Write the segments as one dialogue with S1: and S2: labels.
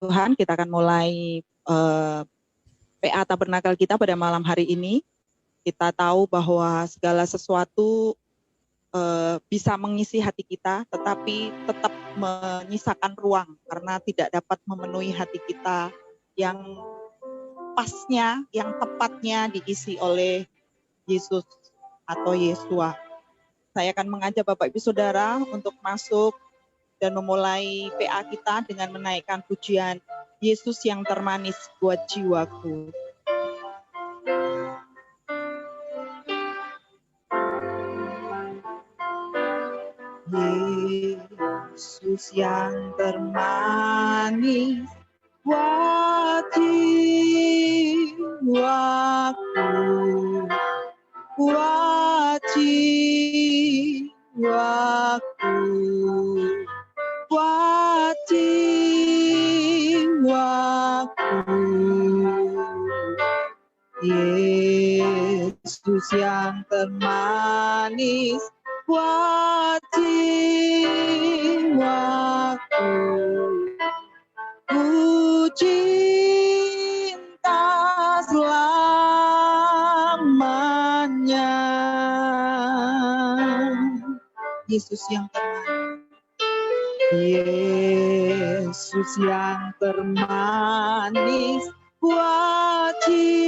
S1: Tuhan, kita akan mulai PA Tabernakel kita pada malam hari ini. Kita tahu bahwa segala sesuatu bisa mengisi hati kita, tetapi tetap menyisakan ruang karena tidak dapat memenuhi hati kita yang pasnya, yang tepatnya diisi oleh Yesus atau Yesua. Saya akan mengajak Bapak Ibu Saudara untuk masuk dan memulai PA kita dengan menaikkan pujian Yesus yang termanis buat jiwaku. Yesus yang termanis buat jiwaku, buat jiwaku, buat jiwaku. Yesus yang termanis buat jiwaku, ku cinta selamanya. Yesus yang termanis, Yesus yang termanis buat jiwaku,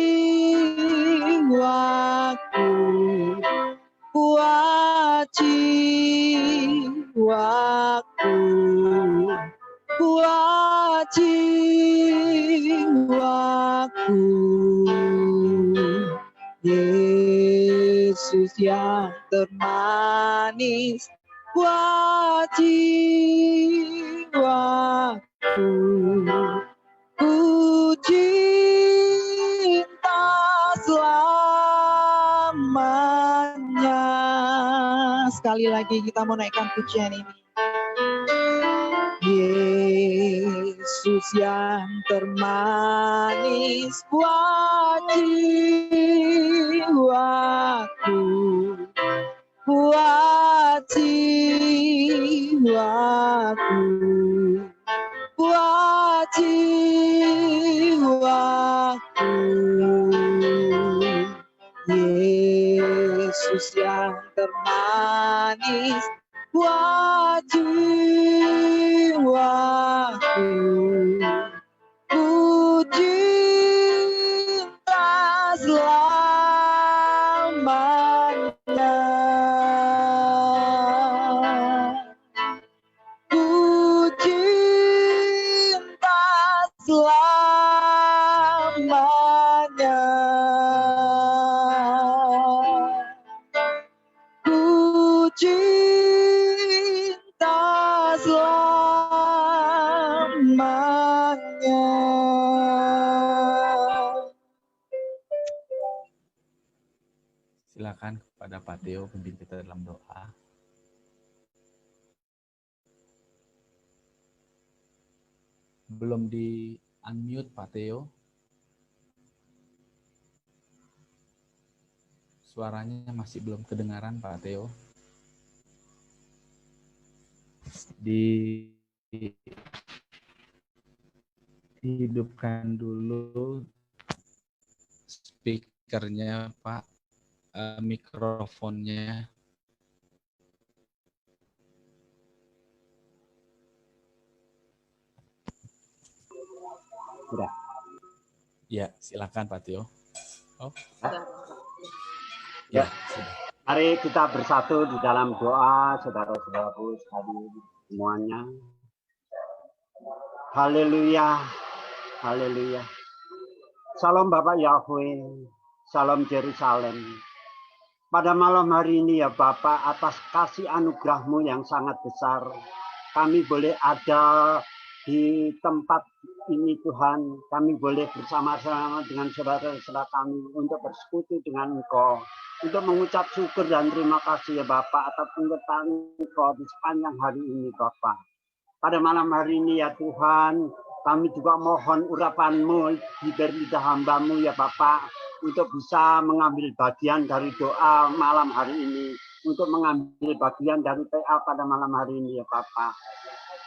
S1: buat jiwaku, buat jiwaku. Yesus yang termanis buat jiwaku, ku cinta selamanya. Sekali lagi kita mau naikkan pujian ini. Yesus yang termanis buat jiwaku, buat jiwaku, buat jiwaku. Yesus yang termanis buat jiwaku, ku cinta selamanya, ku cinta selamanya, ku cinta selamanya.
S2: Silakan kepada Pak Theo pimpin kita dalam doa. Belum di unmute Pak Theo. Suaranya masih belum kedengaran Pak Theo. Dihidupkan dulu speakernya Pak, mikrofonnya.
S3: Sudah.
S2: Ya, silakan Pak Theo. Oh.
S3: Ya, mari kita bersatu di dalam doa, saudara-saudaraku sekalian semuanya. Haleluya, haleluya. Salam Bapak Yahweh, salam Yerusalem. Pada malam hari ini ya Bapak, atas kasih anugerah-Mu yang sangat besar, kami boleh ada di tempat ini Tuhan. Kami boleh bersama-sama dengan saudara-saudara kami untuk bersekutu dengan Engkau, untuk mengucap syukur dan terima kasih ya Bapak atas penyertaan Engkau di sepanjang hari ini Bapak. Pada malam hari ini ya Tuhan, kami juga mohon urapan-Mu dari lidah hamba-Mu ya Bapak, untuk bisa mengambil bagian dari doa malam hari ini, untuk mengambil bagian dari PA pada malam hari ini ya Bapak.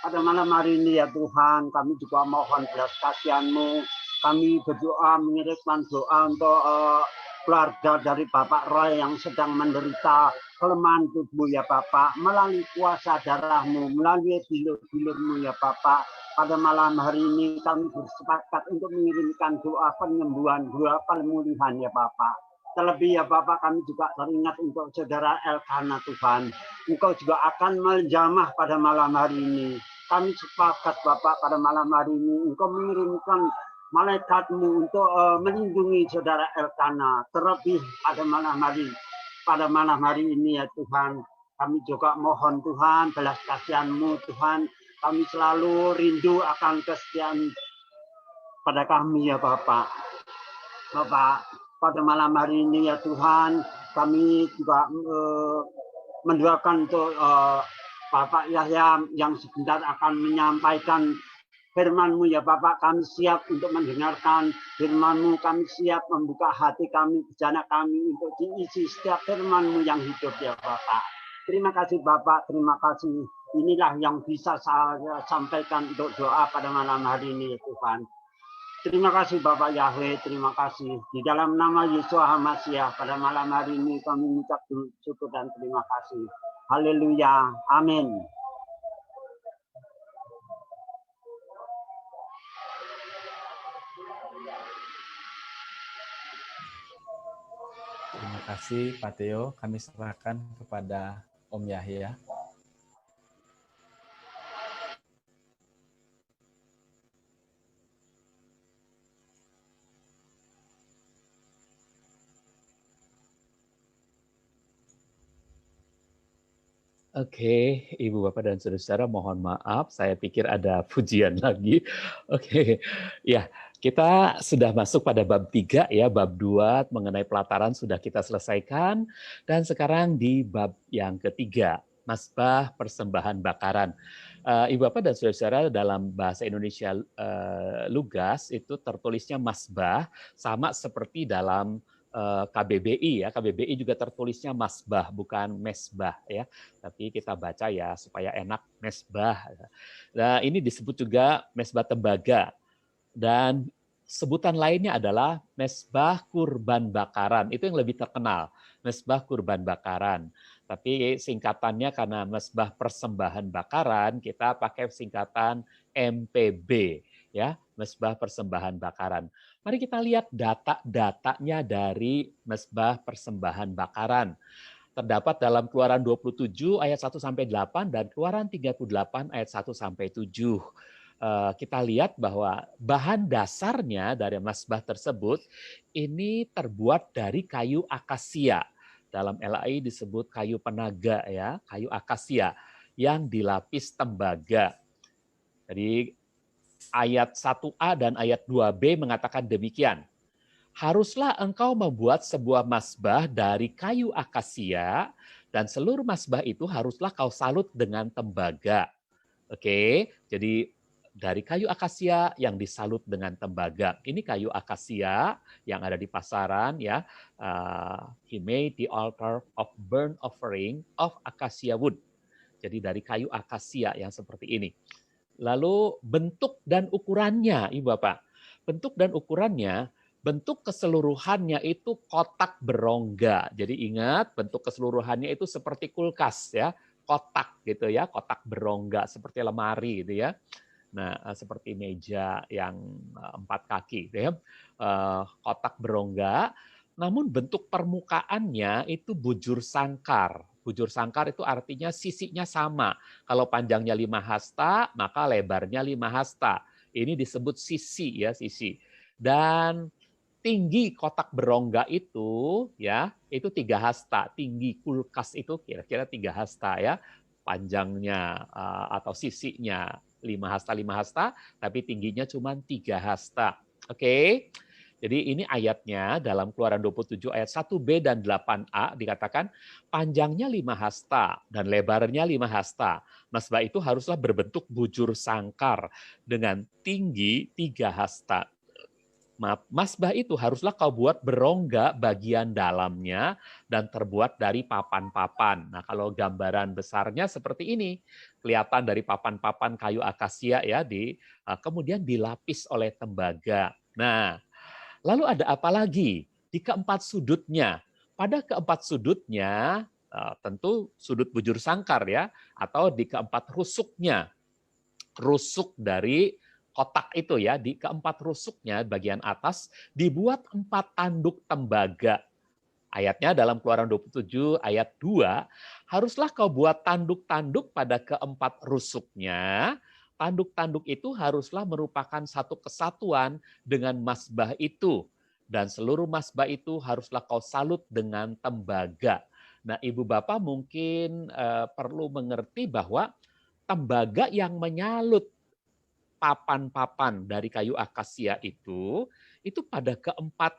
S3: pada malam hari ini ya Tuhan, kami juga mohon belas kasihan-Mu. Kami berdoa, mengirimkan doa untuk keluarga dari Bapak Roy yang sedang menderita kelemahan tubuh ya Bapak. Melalui kuasa darah-Mu, melalui bilur-bilur-Mu ya Bapak. Pada malam hari ini kami bersepakat untuk mengirimkan doa penyembuhan, doa pemulihan ya Bapak. Terlebih ya Bapak, kami juga teringat untuk saudara Elkana Tuhan. Engkau juga akan menjamah pada malam hari ini. Kami sepakat Bapak pada malam hari ini. Engkau mengirimkan malaikat-Mu untuk melindungi saudara Elkana. Terlebih pada malam hari ini ya Tuhan. Kami juga mohon Tuhan, belas kasihan-Mu Tuhan. Kami selalu rindu akan kesetiaan pada kami ya Bapak. Bapak, pada malam hari ini ya Tuhan, kami juga mendoakan untuk Bapak Yahya yang sebentar akan menyampaikan firman-Mu ya Bapak. Kami siap untuk mendengarkan firman-Mu, kami siap membuka hati kami, bejana kami untuk diisi setiap firman-Mu yang hidup ya Bapak. Terima kasih Bapak, terima kasih. Inilah yang bisa saya sampaikan untuk doa pada malam hari ini ya Tuhan. Terima kasih Bapak Yahweh, terima kasih. Di dalam nama Yesus HaMasiah, pada malam hari ini kami mengucap syukur dan terima kasih. Haleluya, amin.
S2: Terima kasih Pak Theo. Kami serahkan kepada Om Yahya.
S4: Oke, Ibu Bapak dan Saudara-saudara, mohon maaf, saya pikir ada pujian lagi. Oke, ya, kita sudah masuk pada bab 3 ya, bab 2 mengenai pelataran sudah kita selesaikan, dan sekarang di bab yang ketiga, Mazbah Persembahan Bakaran. Ibu Bapak dan Saudara-saudara, dalam bahasa Indonesia lugas itu tertulisnya Mazbah, sama seperti dalam KBBI ya, KBBI juga tertulisnya Mazbah bukan Mesbah ya, tapi kita baca ya supaya enak Mesbah. Nah ini disebut juga Mesbah tembaga dan sebutan lainnya adalah Mesbah kurban bakaran, itu yang lebih terkenal, Mesbah kurban bakaran. Tapi singkatannya karena Mesbah persembahan bakaran kita pakai singkatan MPB ya, Mesbah persembahan bakaran. Mari kita lihat data-datanya dari Mesbah persembahan bakaran. Terdapat dalam Keluaran 27 ayat 1 sampai 8 dan Keluaran 38 ayat 1 sampai 7. Kita lihat bahwa bahan dasarnya dari Mesbah tersebut ini terbuat dari kayu akasia. Dalam LAI disebut kayu penaga ya, kayu akasia yang dilapis tembaga. Jadi ayat 1a dan ayat 2b mengatakan demikian. Haruslah engkau membuat sebuah mazbah dari kayu akasia dan seluruh mazbah itu haruslah kau salut dengan tembaga. Oke, jadi dari kayu akasia yang disalut dengan tembaga. Ini kayu akasia yang ada di pasaran ya. He made the altar of burnt offering of acacia wood. Jadi dari kayu akasia yang seperti ini. Lalu bentuk dan ukurannya, Ibu Bapak. Bentuk dan ukurannya, bentuk keseluruhannya itu kotak berongga. Jadi ingat, bentuk keseluruhannya itu seperti kulkas ya, kotak gitu ya, kotak berongga seperti lemari gitu ya. Nah, seperti meja yang 4 kaki gitu ya. Kotak berongga, namun bentuk permukaannya itu bujur sangkar. Bujur sangkar itu artinya sisinya sama. Kalau panjangnya 5 hasta, maka lebarnya 5 hasta. Ini disebut sisi ya, sisi. Dan tinggi kotak berongga itu ya, itu 3 hasta. Tinggi kulkas itu kira-kira 3 hasta ya. Panjangnya atau sisinya 5 hasta, tapi tingginya cuma 3 hasta. Oke. Jadi ini ayatnya dalam Keluaran 27 ayat 1b dan 8a dikatakan panjangnya 5 hasta dan lebarnya 5 hasta. Mazbah itu haruslah berbentuk bujur sangkar dengan tinggi 3 hasta. Masbah itu haruslah kau buat berongga bagian dalamnya dan terbuat dari papan-papan. Nah, kalau gambaran besarnya seperti ini, kelihatan dari papan-papan kayu akasia ya, kemudian dilapis oleh tembaga. Nah, lalu ada apa lagi? Di keempat sudutnya. Pada keempat sudutnya, tentu sudut bujur sangkar ya, atau di keempat rusuknya. Rusuk dari kotak itu ya, di keempat rusuknya bagian atas dibuat 4 tanduk tembaga. Ayatnya dalam Keluaran 27 ayat 2, haruslah kau buat tanduk-tanduk pada keempat rusuknya. Tanduk-tanduk itu haruslah merupakan satu kesatuan dengan masbah itu. Dan seluruh masbah itu haruslah kau salut dengan tembaga. Nah, Ibu Bapak mungkin perlu mengerti bahwa tembaga yang menyalut papan-papan dari kayu akasia itu pada keempat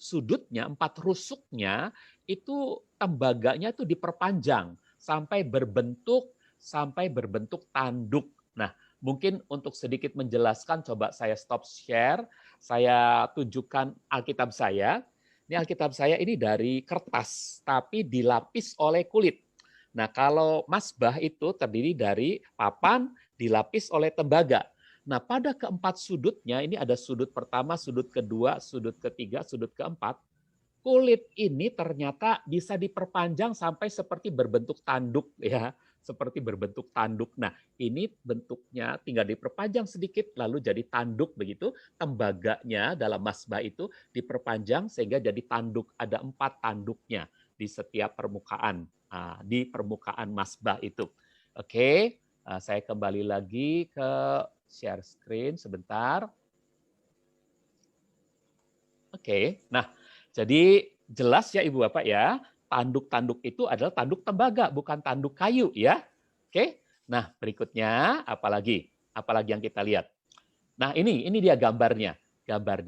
S4: sudutnya, 4 rusuknya, itu tembaganya itu diperpanjang sampai berbentuk tanduk. Nah, mungkin untuk sedikit menjelaskan, coba saya stop share, saya tunjukkan Alkitab saya. Ini Alkitab saya ini dari kertas, tapi dilapis oleh kulit. Nah, kalau masbah itu terdiri dari papan dilapis oleh tembaga. Nah, pada keempat sudutnya, ini ada sudut pertama, sudut kedua, sudut ketiga, sudut keempat. Kulit ini ternyata bisa diperpanjang sampai seperti berbentuk tanduk ya, seperti berbentuk tanduk. Nah, ini bentuknya tinggal diperpanjang sedikit lalu jadi tanduk begitu. Tembaganya dalam masbah itu diperpanjang sehingga jadi tanduk. Ada 4 tanduknya di setiap permukaan, di permukaan masbah itu. Oke, saya kembali lagi ke share screen sebentar. Oke, nah jadi jelas ya Ibu Bapak ya, tanduk-tanduk itu adalah tanduk tembaga, bukan tanduk kayu ya. Oke, nah berikutnya apalagi yang kita lihat. Nah ini dia gambarnya.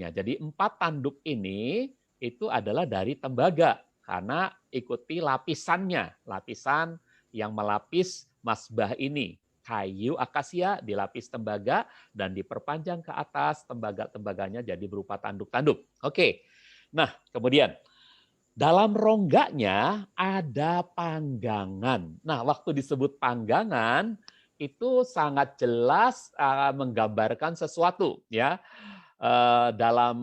S4: Jadi 4 tanduk ini itu adalah dari tembaga karena ikuti lapisannya, lapisan yang melapis masbah ini. Kayu akasia dilapis tembaga dan diperpanjang ke atas, tembaga-tembaganya jadi berupa tanduk-tanduk. Oke. Nah, kemudian dalam rongganya ada panggangan. Nah, waktu disebut panggangan itu sangat jelas menggambarkan sesuatu ya. Dalam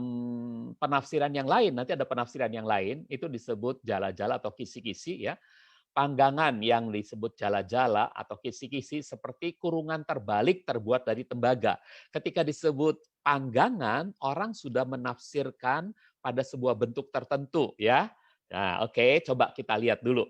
S4: penafsiran yang lain, nanti ada penafsiran yang lain, itu disebut jala-jala atau kisi-kisi ya. Panggangan yang disebut jala-jala atau kisi-kisi seperti kurungan terbalik terbuat dari tembaga. Ketika disebut panggangan, orang sudah menafsirkan pada sebuah bentuk tertentu ya. Nah, oke, coba kita lihat dulu.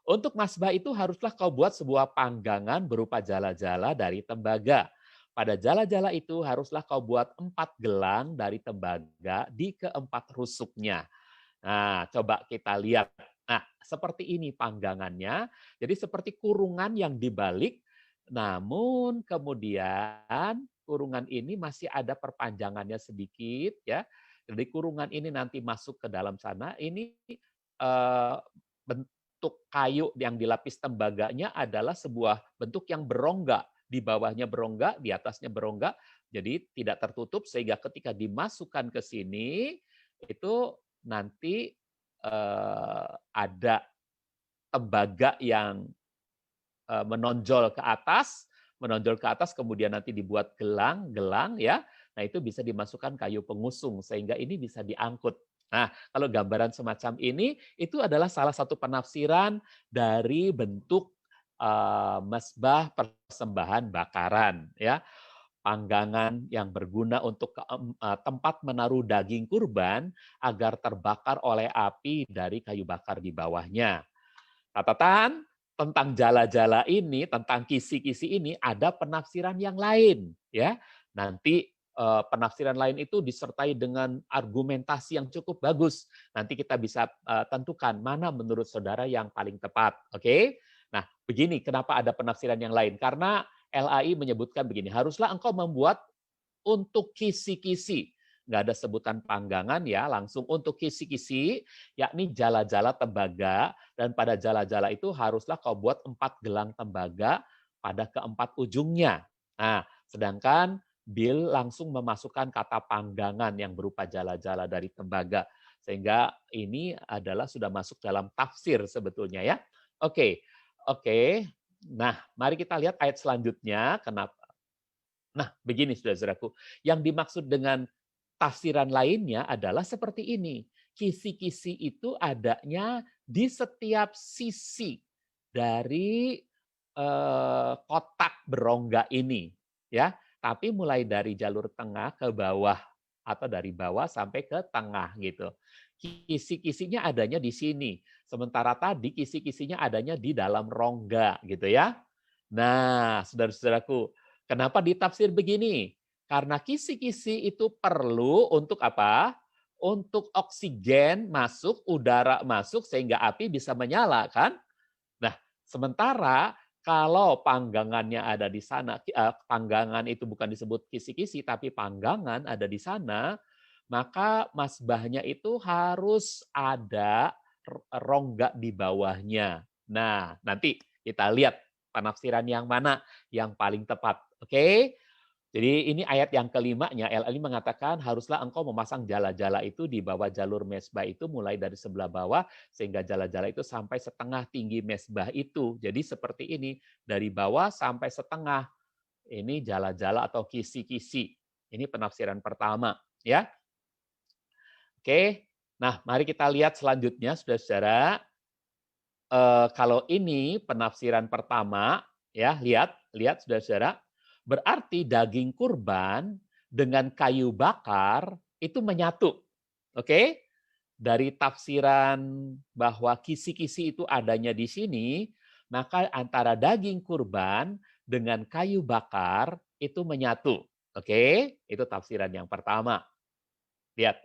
S4: Untuk masbah itu haruslah kau buat sebuah panggangan berupa jala-jala dari tembaga. Pada jala-jala itu haruslah kau buat 4 gelang dari tembaga di keempat rusuknya. Nah, coba kita lihat. Nah, seperti ini panggangannya. Jadi seperti kurungan yang dibalik, namun kemudian kurungan ini masih ada perpanjangannya sedikit ya. Jadi kurungan ini nanti masuk ke dalam sana. Ini bentuk kayu yang dilapis tembaganya adalah sebuah bentuk yang berongga. Di bawahnya berongga, di atasnya berongga. Jadi tidak tertutup sehingga ketika dimasukkan ke sini itu nanti ada tembaga yang menonjol ke atas kemudian nanti dibuat gelang ya. Nah, itu bisa dimasukkan kayu pengusung sehingga ini bisa diangkut. Nah, kalau gambaran semacam ini itu adalah salah satu penafsiran dari bentuk mesbah persembahan bakaran ya. Panggangan yang berguna untuk tempat menaruh daging kurban agar terbakar oleh api dari kayu bakar di bawahnya. Catatan tentang jala-jala ini, tentang kisi-kisi ini ada penafsiran yang lain ya. Nanti penafsiran lain itu disertai dengan argumentasi yang cukup bagus. Nanti kita bisa tentukan mana menurut saudara yang paling tepat. Oke? Nah, begini kenapa ada penafsiran yang lain? Karena LAI menyebutkan begini, haruslah engkau membuat untuk kisi-kisi. Nggak ada sebutan panggangan ya, langsung untuk kisi-kisi, yakni jala-jala tembaga, dan pada jala-jala itu haruslah kau buat 4 gelang tembaga pada keempat ujungnya. Nah, sedangkan Bill langsung memasukkan kata panggangan yang berupa jala-jala dari tembaga. Sehingga ini adalah sudah masuk dalam tafsir sebetulnya ya. Oke. Nah, mari kita lihat ayat selanjutnya. Kenapa? Nah, begini saudara-saudaraku. Yang dimaksud dengan tafsiran lainnya adalah seperti ini. Kisi-kisi itu adanya di setiap sisi dari kotak berongga ini, ya. Tapi mulai dari jalur tengah ke bawah atau dari bawah sampai ke tengah gitu. Kisi-kisinya adanya di sini. Sementara tadi kisi-kisinya adanya di dalam rongga gitu ya. Nah, saudara-saudaraku, kenapa ditafsir begini? Karena kisi-kisi itu perlu untuk apa? Untuk oksigen masuk, udara masuk sehingga api bisa menyala kan? Nah, sementara kalau panggangannya ada di sana, panggangan itu bukan disebut kisi-kisi, tapi panggangan ada di sana, maka masbahnya itu harus ada rongga di bawahnya. Nah, nanti kita lihat penafsiran yang mana yang paling tepat. Oke? Jadi ini ayat yang kelimanya, LLI mengatakan haruslah engkau memasang jala-jala itu di bawah jalur mesbah itu mulai dari sebelah bawah sehingga jala-jala itu sampai setengah tinggi mesbah itu. Jadi seperti ini, dari bawah sampai setengah. Ini jala-jala atau kisi-kisi. Ini penafsiran pertama, ya. Oke. Nah, mari kita lihat selanjutnya Saudara-saudara. Kalau ini penafsiran pertama, ya, lihat Saudara-saudara. Berarti daging kurban dengan kayu bakar itu menyatu. Oke? Dari tafsiran bahwa kisi-kisi itu adanya di sini, maka antara daging kurban dengan kayu bakar itu menyatu. Oke? Itu tafsiran yang pertama. Lihat.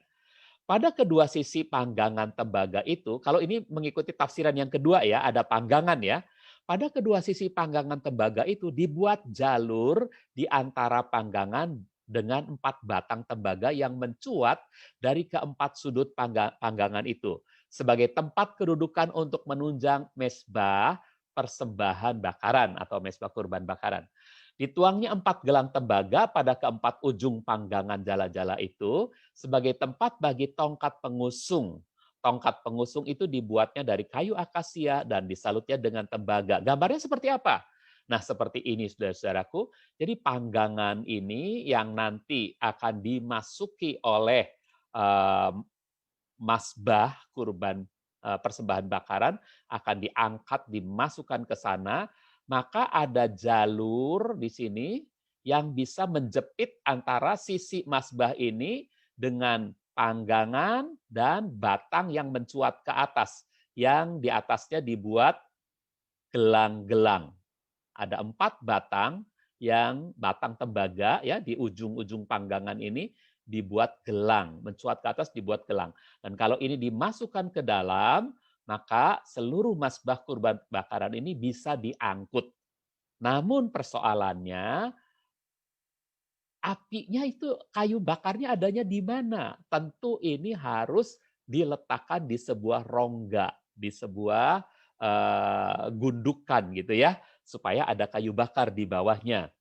S4: Pada kedua sisi panggangan tembaga itu, kalau ini mengikuti tafsiran yang kedua ya, ada panggangan ya. Pada kedua sisi panggangan tembaga itu dibuat jalur di antara panggangan dengan 4 batang tembaga yang mencuat dari keempat sudut panggangan itu sebagai tempat kedudukan untuk menunjang mesbah persembahan bakaran atau mesbah kurban bakaran. Dituangnya 4 gelang tembaga pada keempat ujung panggangan jala-jala itu sebagai tempat bagi tongkat pengusung. Tongkat pengusung itu dibuatnya dari kayu akasia dan disalutnya dengan tembaga. Gambarnya seperti apa? Nah, seperti ini saudara-saudaraku. Jadi panggangan ini yang nanti akan dimasuki oleh masbah kurban persembahan bakaran akan diangkat, dimasukkan ke sana, maka ada jalur di sini yang bisa menjepit antara sisi masbah ini dengan panggangan dan batang yang mencuat ke atas, yang di atasnya dibuat gelang-gelang. Ada 4 batang yang batang tembaga ya di ujung-ujung panggangan ini dibuat gelang, mencuat ke atas dibuat gelang. Dan kalau ini dimasukkan ke dalam, maka seluruh masbah kurban bakaran ini bisa diangkut. Namun persoalannya, apinya itu kayu bakarnya adanya di mana? Tentu ini harus diletakkan di sebuah rongga, di sebuah gundukan gitu ya, supaya ada kayu bakar di bawahnya.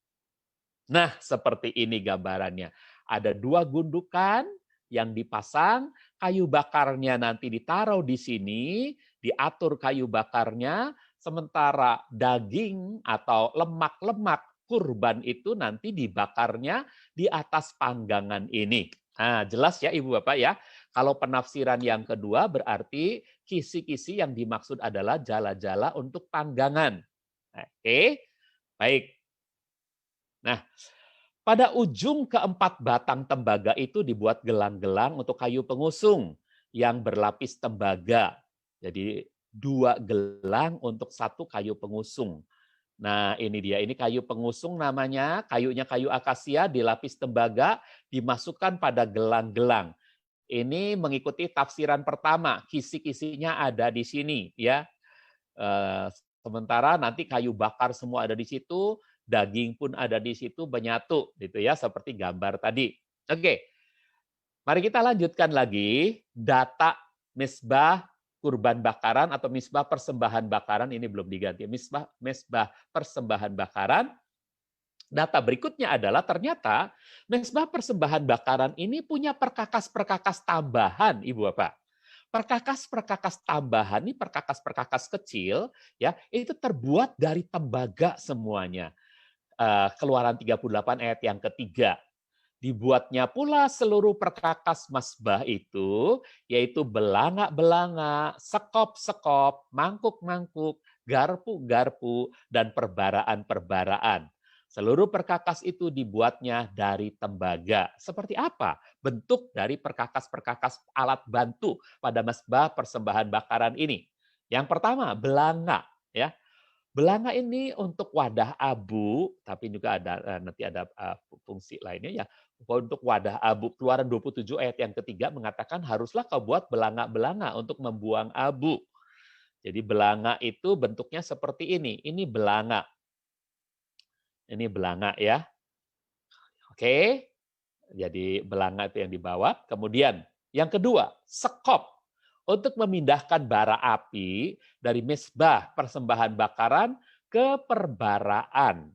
S4: Nah, seperti ini gambarannya. Ada 2 gundukan yang dipasang, kayu bakarnya nanti ditaruh di sini, diatur kayu bakarnya, sementara daging atau lemak-lemak kurban itu nanti dibakarnya di atas panggangan ini. Nah, jelas ya Ibu Bapak ya. Kalau penafsiran yang kedua berarti kisi-kisi yang dimaksud adalah jala-jala untuk panggangan. Oke, baik. Nah, pada ujung keempat batang tembaga itu dibuat gelang-gelang untuk kayu pengusung yang berlapis tembaga. Jadi 2 gelang untuk 1 kayu pengusung. Nah, ini dia. Ini kayu pengusung namanya. Kayunya kayu akasia, dilapis tembaga, dimasukkan pada gelang-gelang. Ini mengikuti tafsiran pertama. Kisi-kisinya ada di sini, ya. Sementara nanti kayu bakar semua ada di situ, daging pun ada di situ, menyatu, gitu ya, seperti gambar tadi. Oke, mari kita lanjutkan lagi. Data mesbah kurban bakaran atau misbah persembahan bakaran ini belum diganti. Misbah persembahan bakaran data berikutnya adalah ternyata mezbah persembahan bakaran ini punya perkakas-perkakas tambahan, Ibu Bapak. Perkakas-perkakas tambahan ini perkakas-perkakas kecil ya, itu terbuat dari tembaga semuanya. Keluaran 38 ayat yang ketiga. Dibuatnya pula seluruh perkakas mazbah itu, yaitu belanga-belanga, sekop-sekop, mangkuk-mangkuk, garpu-garpu, dan perbaraan-perbaraan. Seluruh perkakas itu dibuatnya dari tembaga. Seperti apa bentuk dari perkakas-perkakas alat bantu pada mazbah persembahan bakaran ini? Yang pertama, belanga. Ya, belanga ini untuk wadah abu, tapi juga ada nanti ada fungsi lainnya ya. Untuk wadah abu, Keluaran 27 ayat yang ketiga mengatakan haruslah kau buat belanga-belanga untuk membuang abu. Jadi belanga itu bentuknya seperti ini. Ini belanga. Ini belanga ya. Oke. Jadi belanga itu yang dibawa. Kemudian yang kedua, sekop. Untuk memindahkan bara api dari mezbah persembahan bakaran ke perbaraan.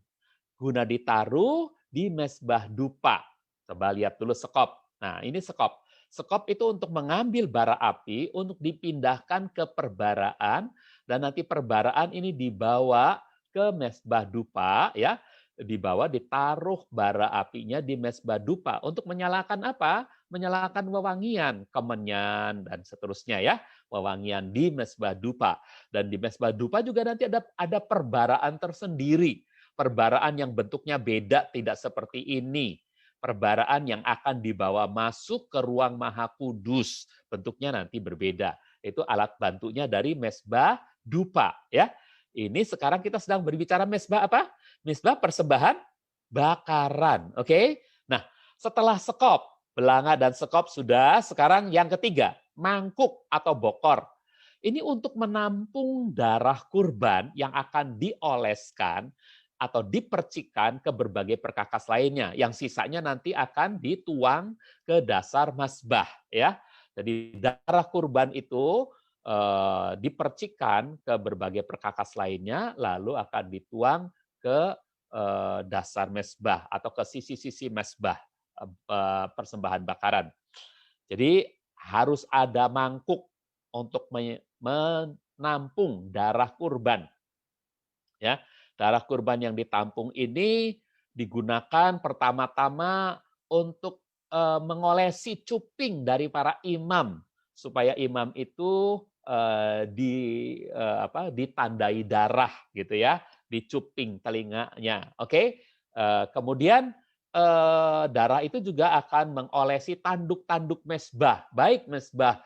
S4: Guna ditaruh di mezbah dupa. Coba lihat dulu sekop. Nah, ini sekop. Sekop itu untuk mengambil bara api untuk dipindahkan ke perbaraan dan nanti perbaraan ini dibawa ke mezbah dupa ya. Dibawa ditaruh bara apinya di mezbah dupa untuk menyalakan apa? Menyalakan wewangian, kemenyan dan seterusnya ya. Wewangian di mezbah dupa. Dan di mezbah dupa juga nanti ada perbaraan tersendiri. Perbaraan yang bentuknya beda, tidak seperti ini. Perbaraan yang akan dibawa masuk ke ruang Maha Kudus. Bentuknya nanti berbeda. Itu alat bantunya dari mezbah dupa. Ya. Ini sekarang kita sedang berbicara mezbah apa? Mezbah persembahan bakaran. Oke? Nah, setelah sekop, belanga dan sekop sudah, sekarang yang ketiga, mangkuk atau bokor. Ini untuk menampung darah kurban yang akan dioleskan atau dipercikan ke berbagai perkakas lainnya, yang sisanya nanti akan dituang ke dasar mazbah, ya. Jadi darah kurban itu dipercikan ke berbagai perkakas lainnya, lalu akan dituang ke dasar mezbah atau ke sisi-sisi mezbah persembahan bakaran. Jadi harus ada mangkuk untuk menampung darah kurban. Ya, darah kurban yang ditampung ini digunakan pertama-tama untuk mengolesi cuping dari para imam supaya imam itu ditandai darah gitu ya, di cuping telinganya. Oke. Kemudian darah itu juga akan mengolesi tanduk-tanduk mezbah, baik mezbah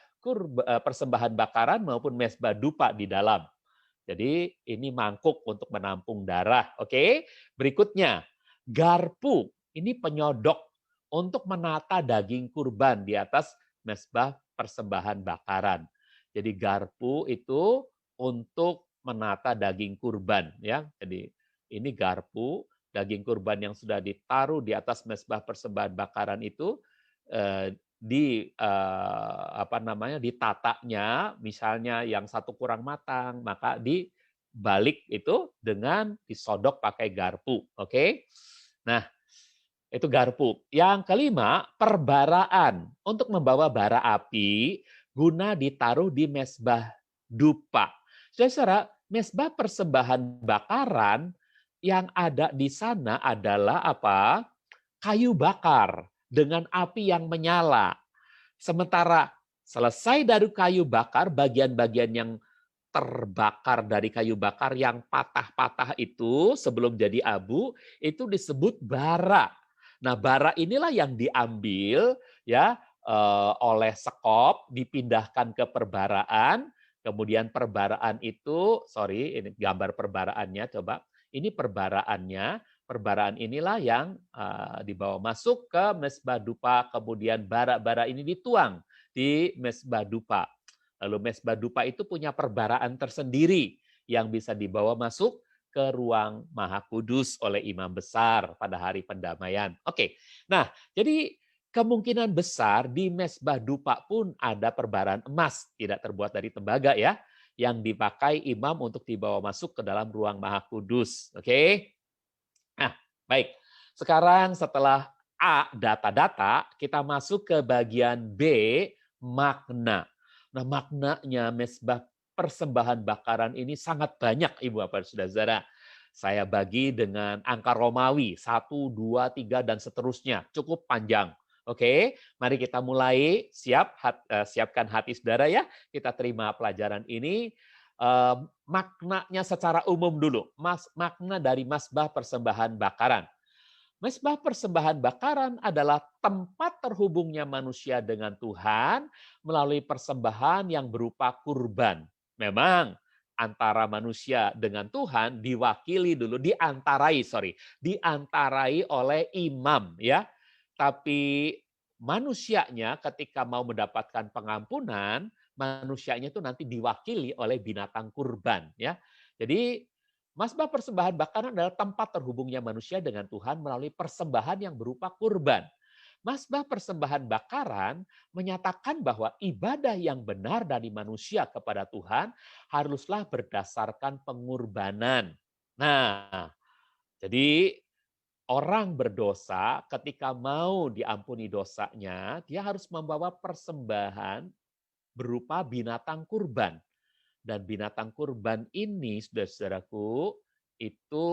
S4: persembahan bakaran maupun mezbah dupa di dalam. Jadi ini mangkuk untuk menampung darah. Oke. Berikutnya, garpu. Ini penyodok untuk menata daging kurban di atas mezbah persembahan bakaran. Jadi garpu itu untuk menata daging kurban ya. Jadi ini garpu, daging kurban yang sudah ditaruh di atas mezbah persembahan bakaran itu ditatanya, misalnya yang satu kurang matang, maka dibalik itu dengan disodok pakai garpu. Oke. Nah, itu garpu. Yang kelima, perbaraan. Untuk membawa bara api guna ditaruh di mezbah dupa. Saudara, mezbah persembahan bakaran yang ada di sana adalah apa? Kayu bakar dengan api yang menyala. Sementara selesai dari kayu bakar, bagian-bagian yang terbakar dari kayu bakar yang patah-patah itu sebelum jadi abu, itu disebut bara. Nah, bara inilah yang diambil ya oleh sekop, dipindahkan ke perbaraan, kemudian perbaraan itu, ini gambar perbaraannya coba. Ini perbaraannya. Perbaraan inilah yang dibawa masuk ke mezbah dupa, kemudian bara-bara ini dituang di mezbah dupa. Lalu mezbah dupa itu punya perbaraan tersendiri yang bisa dibawa masuk ke ruang Maha Kudus oleh imam besar pada hari pendamaian. Oke, nah jadi kemungkinan besar di mezbah dupa pun ada perbaraan emas, tidak terbuat dari tembaga ya, yang dipakai imam untuk dibawa masuk ke dalam ruang Maha Kudus. Oke. Nah, baik. Sekarang setelah A, data-data, kita masuk ke bagian B, makna. Nah, maknanya mezbah persembahan bakaran ini sangat banyak, Ibu Bapak Saudara. Saya bagi dengan angka Romawi, 1, 2, 3, dan seterusnya. Cukup panjang. Oke, mari kita mulai. Siapkan hati saudara ya. Kita terima pelajaran ini. Maknanya secara umum dulu. Makna dari mazbah persembahan bakaran. Mezbah persembahan bakaran adalah tempat terhubungnya manusia dengan Tuhan melalui persembahan yang berupa kurban. Memang antara manusia dengan Tuhan diantarai oleh imam ya. Tapi manusianya ketika mau mendapatkan pengampunan, manusianya itu nanti diwakili oleh binatang kurban ya. Jadi mazbah persembahan bakaran adalah tempat terhubungnya manusia dengan Tuhan melalui persembahan yang berupa kurban. Mazbah persembahan bakaran menyatakan bahwa ibadah yang benar dari manusia kepada Tuhan haruslah berdasarkan pengorbanan. Nah, jadi orang berdosa ketika mau diampuni dosanya, dia harus membawa persembahan berupa binatang kurban. Dan binatang kurban ini, saudara-saudaraku, itu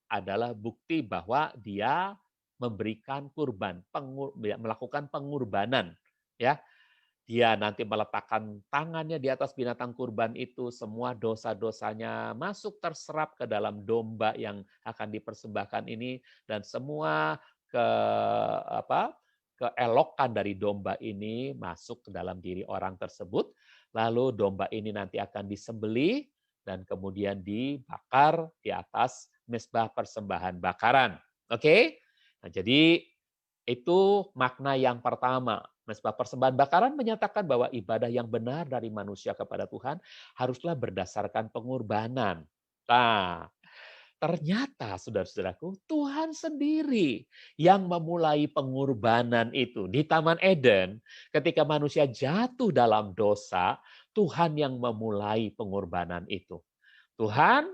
S4: adalah bukti bahwa dia memberikan kurban, melakukan pengorbanan. Ya, dia nanti meletakkan tangannya di atas binatang kurban itu, semua dosa-dosanya masuk terserap ke dalam domba yang akan dipersembahkan ini, dan semua keelokan dari domba ini masuk ke dalam diri orang tersebut. Lalu domba ini nanti akan disembelih dan kemudian dibakar di atas mezbah persembahan bakaran. Oke? Nah, jadi itu makna yang pertama. Mezbah persembahan bakaran menyatakan bahwa ibadah yang benar dari manusia kepada Tuhan haruslah berdasarkan pengorbanan. Nah, ternyata saudara-saudaraku, Tuhan sendiri yang memulai pengorbanan itu. Di Taman Eden, ketika manusia jatuh dalam dosa, Tuhan yang memulai pengorbanan itu. Tuhan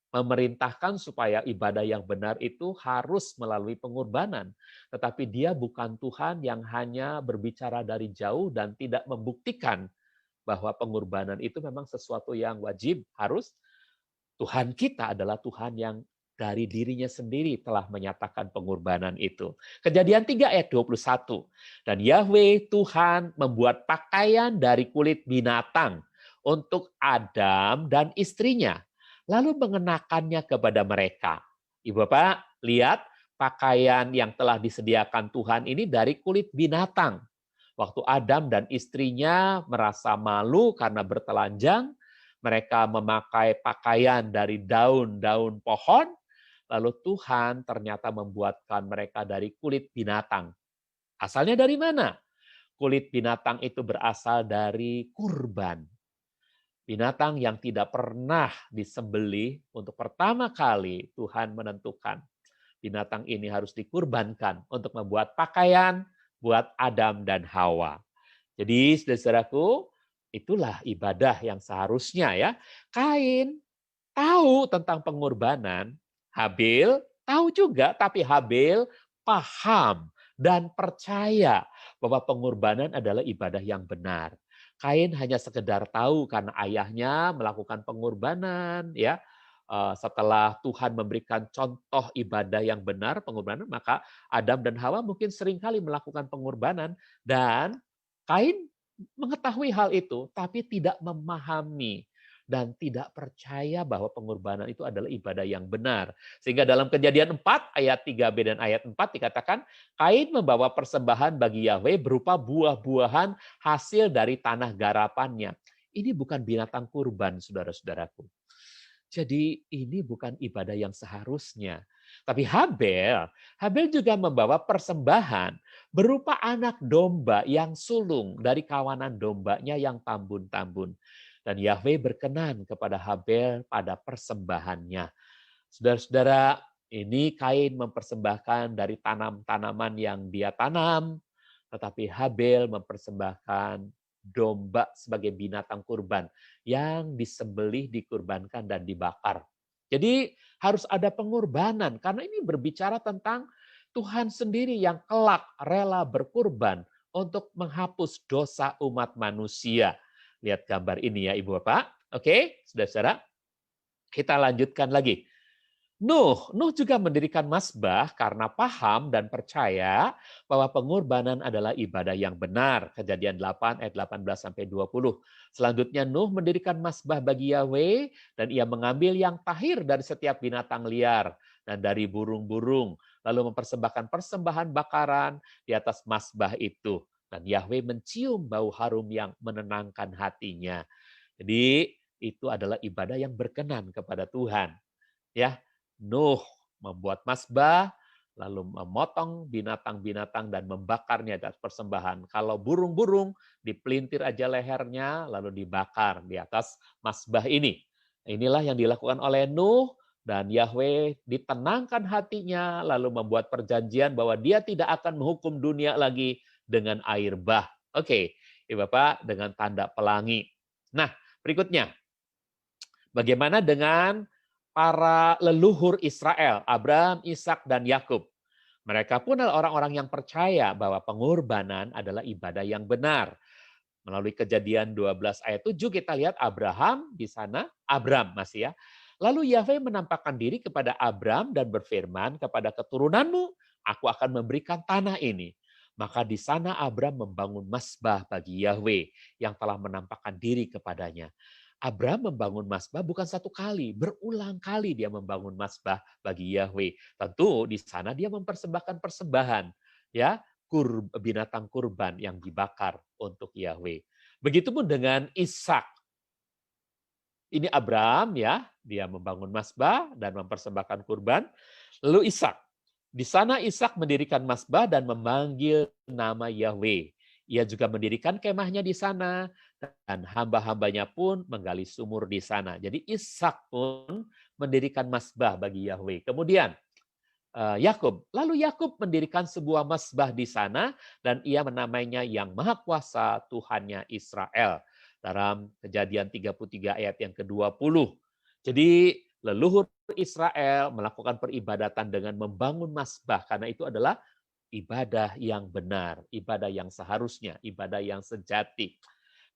S4: memerintahkan supaya ibadah yang benar itu harus melalui pengorbanan. Tetapi dia bukan Tuhan yang hanya berbicara dari jauh dan tidak membuktikan bahwa pengorbanan itu memang sesuatu yang wajib, harus. Tuhan kita adalah Tuhan yang dari dirinya sendiri telah menyatakan pengorbanan itu. Kejadian 3 ayat 21. Dan Yahweh Tuhan membuat pakaian dari kulit binatang untuk Adam dan istrinya, lalu mengenakannya kepada mereka. Ibu Bapak, lihat pakaian yang telah disediakan Tuhan ini dari kulit binatang. Waktu Adam dan istrinya merasa malu karena bertelanjang, mereka memakai pakaian dari daun-daun pohon, lalu Tuhan ternyata membuatkan mereka dari kulit binatang. Asalnya dari mana? Kulit binatang itu berasal dari kurban. Binatang yang tidak pernah disembelih, untuk pertama kali Tuhan menentukan binatang ini harus dikurbankan untuk membuat pakaian buat Adam dan Hawa. Jadi saudara-saudaraku, itulah ibadah yang seharusnya ya. Kain tahu tentang pengorbanan, Habil tahu juga, tapi Habil paham dan percaya bahwa pengorbanan adalah ibadah yang benar. Kain hanya sekedar tahu karena ayahnya melakukan pengorbanan ya. Setelah Tuhan memberikan contoh ibadah yang benar, pengorbanan, maka Adam dan Hawa mungkin seringkali melakukan pengorbanan, dan Kain mengetahui hal itu, tapi tidak memahami dan tidak percaya bahwa pengorbanan itu adalah ibadah yang benar. Sehingga dalam Kejadian 4 ayat 3b dan ayat 4 dikatakan, Kain membawa persembahan bagi Yahweh berupa buah-buahan hasil dari tanah garapannya. Ini bukan binatang kurban, saudara-saudaraku. Jadi ini bukan ibadah yang seharusnya. Tapi Habel juga membawa persembahan berupa anak domba yang sulung dari kawanan dombanya yang tambun-tambun. Dan Yahweh berkenan kepada Habel pada persembahannya. Saudara-saudara, ini Kain mempersembahkan dari tanaman yang dia tanam, tetapi Habel mempersembahkan domba sebagai binatang kurban yang disembelih, dikurbankan, dan dibakar. Jadi harus ada pengorbanan, karena ini berbicara tentang Tuhan sendiri yang kelak rela berkurban untuk menghapus dosa umat manusia. Lihat gambar ini ya Ibu Bapak. Oke, saudara-saudara. Kita lanjutkan lagi. Nuh juga mendirikan mazbah karena paham dan percaya bahwa pengorbanan adalah ibadah yang benar. Kejadian 8 ayat 18-20. Selanjutnya Nuh mendirikan mazbah bagi Yahweh dan ia mengambil yang tahir dari setiap binatang liar dan dari burung-burung, lalu mempersembahkan persembahan bakaran di atas mazbah itu. Dan Yahweh mencium bau harum yang menenangkan hatinya. Jadi itu adalah ibadah yang berkenan kepada Tuhan. Ya, Nuh membuat mazbah, lalu memotong binatang-binatang dan membakarnya di atas persembahan. Kalau burung-burung dipelintir aja lehernya, lalu dibakar di atas mazbah ini. Inilah yang dilakukan oleh Nuh, dan Yahweh ditenangkan hatinya, lalu membuat perjanjian bahwa dia tidak akan menghukum dunia lagi dengan air bah. Oke, Ibu Bapak, dengan tanda pelangi. Nah, berikutnya, bagaimana dengan para leluhur Israel, Abraham, Ishak, dan Yakub? Mereka pun adalah orang-orang yang percaya bahwa pengorbanan adalah ibadah yang benar. Melalui Kejadian 12 ayat 7 kita lihat Abraham di sana, Abram masih ya. Lalu Yahweh menampakkan diri kepada Abram dan berfirman, kepada keturunanmu aku akan memberikan tanah ini. Maka di sana Abram membangun mazbah bagi Yahweh yang telah menampakkan diri kepadanya. Abram membangun mazbah bukan satu kali, berulang kali dia membangun mazbah bagi Yahweh. Tentu di sana dia mempersembahkan persembahan, ya, binatang kurban yang dibakar untuk Yahweh. Begitupun dengan Ishak. Ini Abram ya, dia membangun mazbah dan mempersembahkan kurban. Lalu Ishak. Di sana Ishak mendirikan mazbah dan memanggil nama Yahweh. Ia juga mendirikan kemahnya di sana dan hamba-hambanya pun menggali sumur di sana. Jadi Ishak pun mendirikan mazbah bagi Yahweh. Kemudian Yakub. Lalu Yakub mendirikan sebuah mazbah di sana dan ia menamainya Yang Maha Kuasa Tuhannya Israel. Dalam Kejadian 33 ayat yang ke-20. Jadi leluhur Israel melakukan peribadatan dengan membangun mazbah karena itu adalah ibadah yang benar, ibadah yang seharusnya, ibadah yang sejati.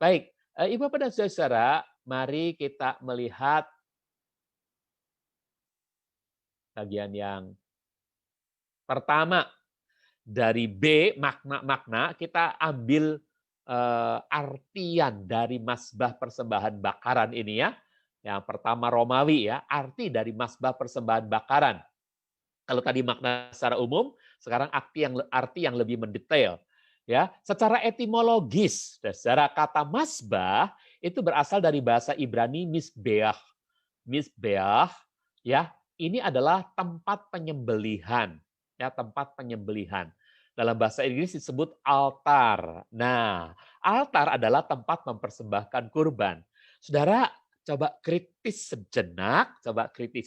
S4: Baik, Ibu Bapak dan Saudara, mari kita melihat bagian yang pertama. Dari B, makna-makna, kita ambil artian dari mazbah persembahan bakaran ini ya. Yang pertama Romawi ya, arti dari mazbah persembahan bakaran. Kalau tadi makna secara umum, sekarang arti yang lebih mendetail. Ya, secara etimologis, secara kata mazbah itu berasal dari bahasa Ibrani misbeah. Misbeah ya, ini adalah tempat penyembelihan. Ya, tempat penyembelihan. Dalam bahasa Inggris disebut altar. Nah, altar adalah tempat mempersembahkan kurban. Saudara, coba kritisi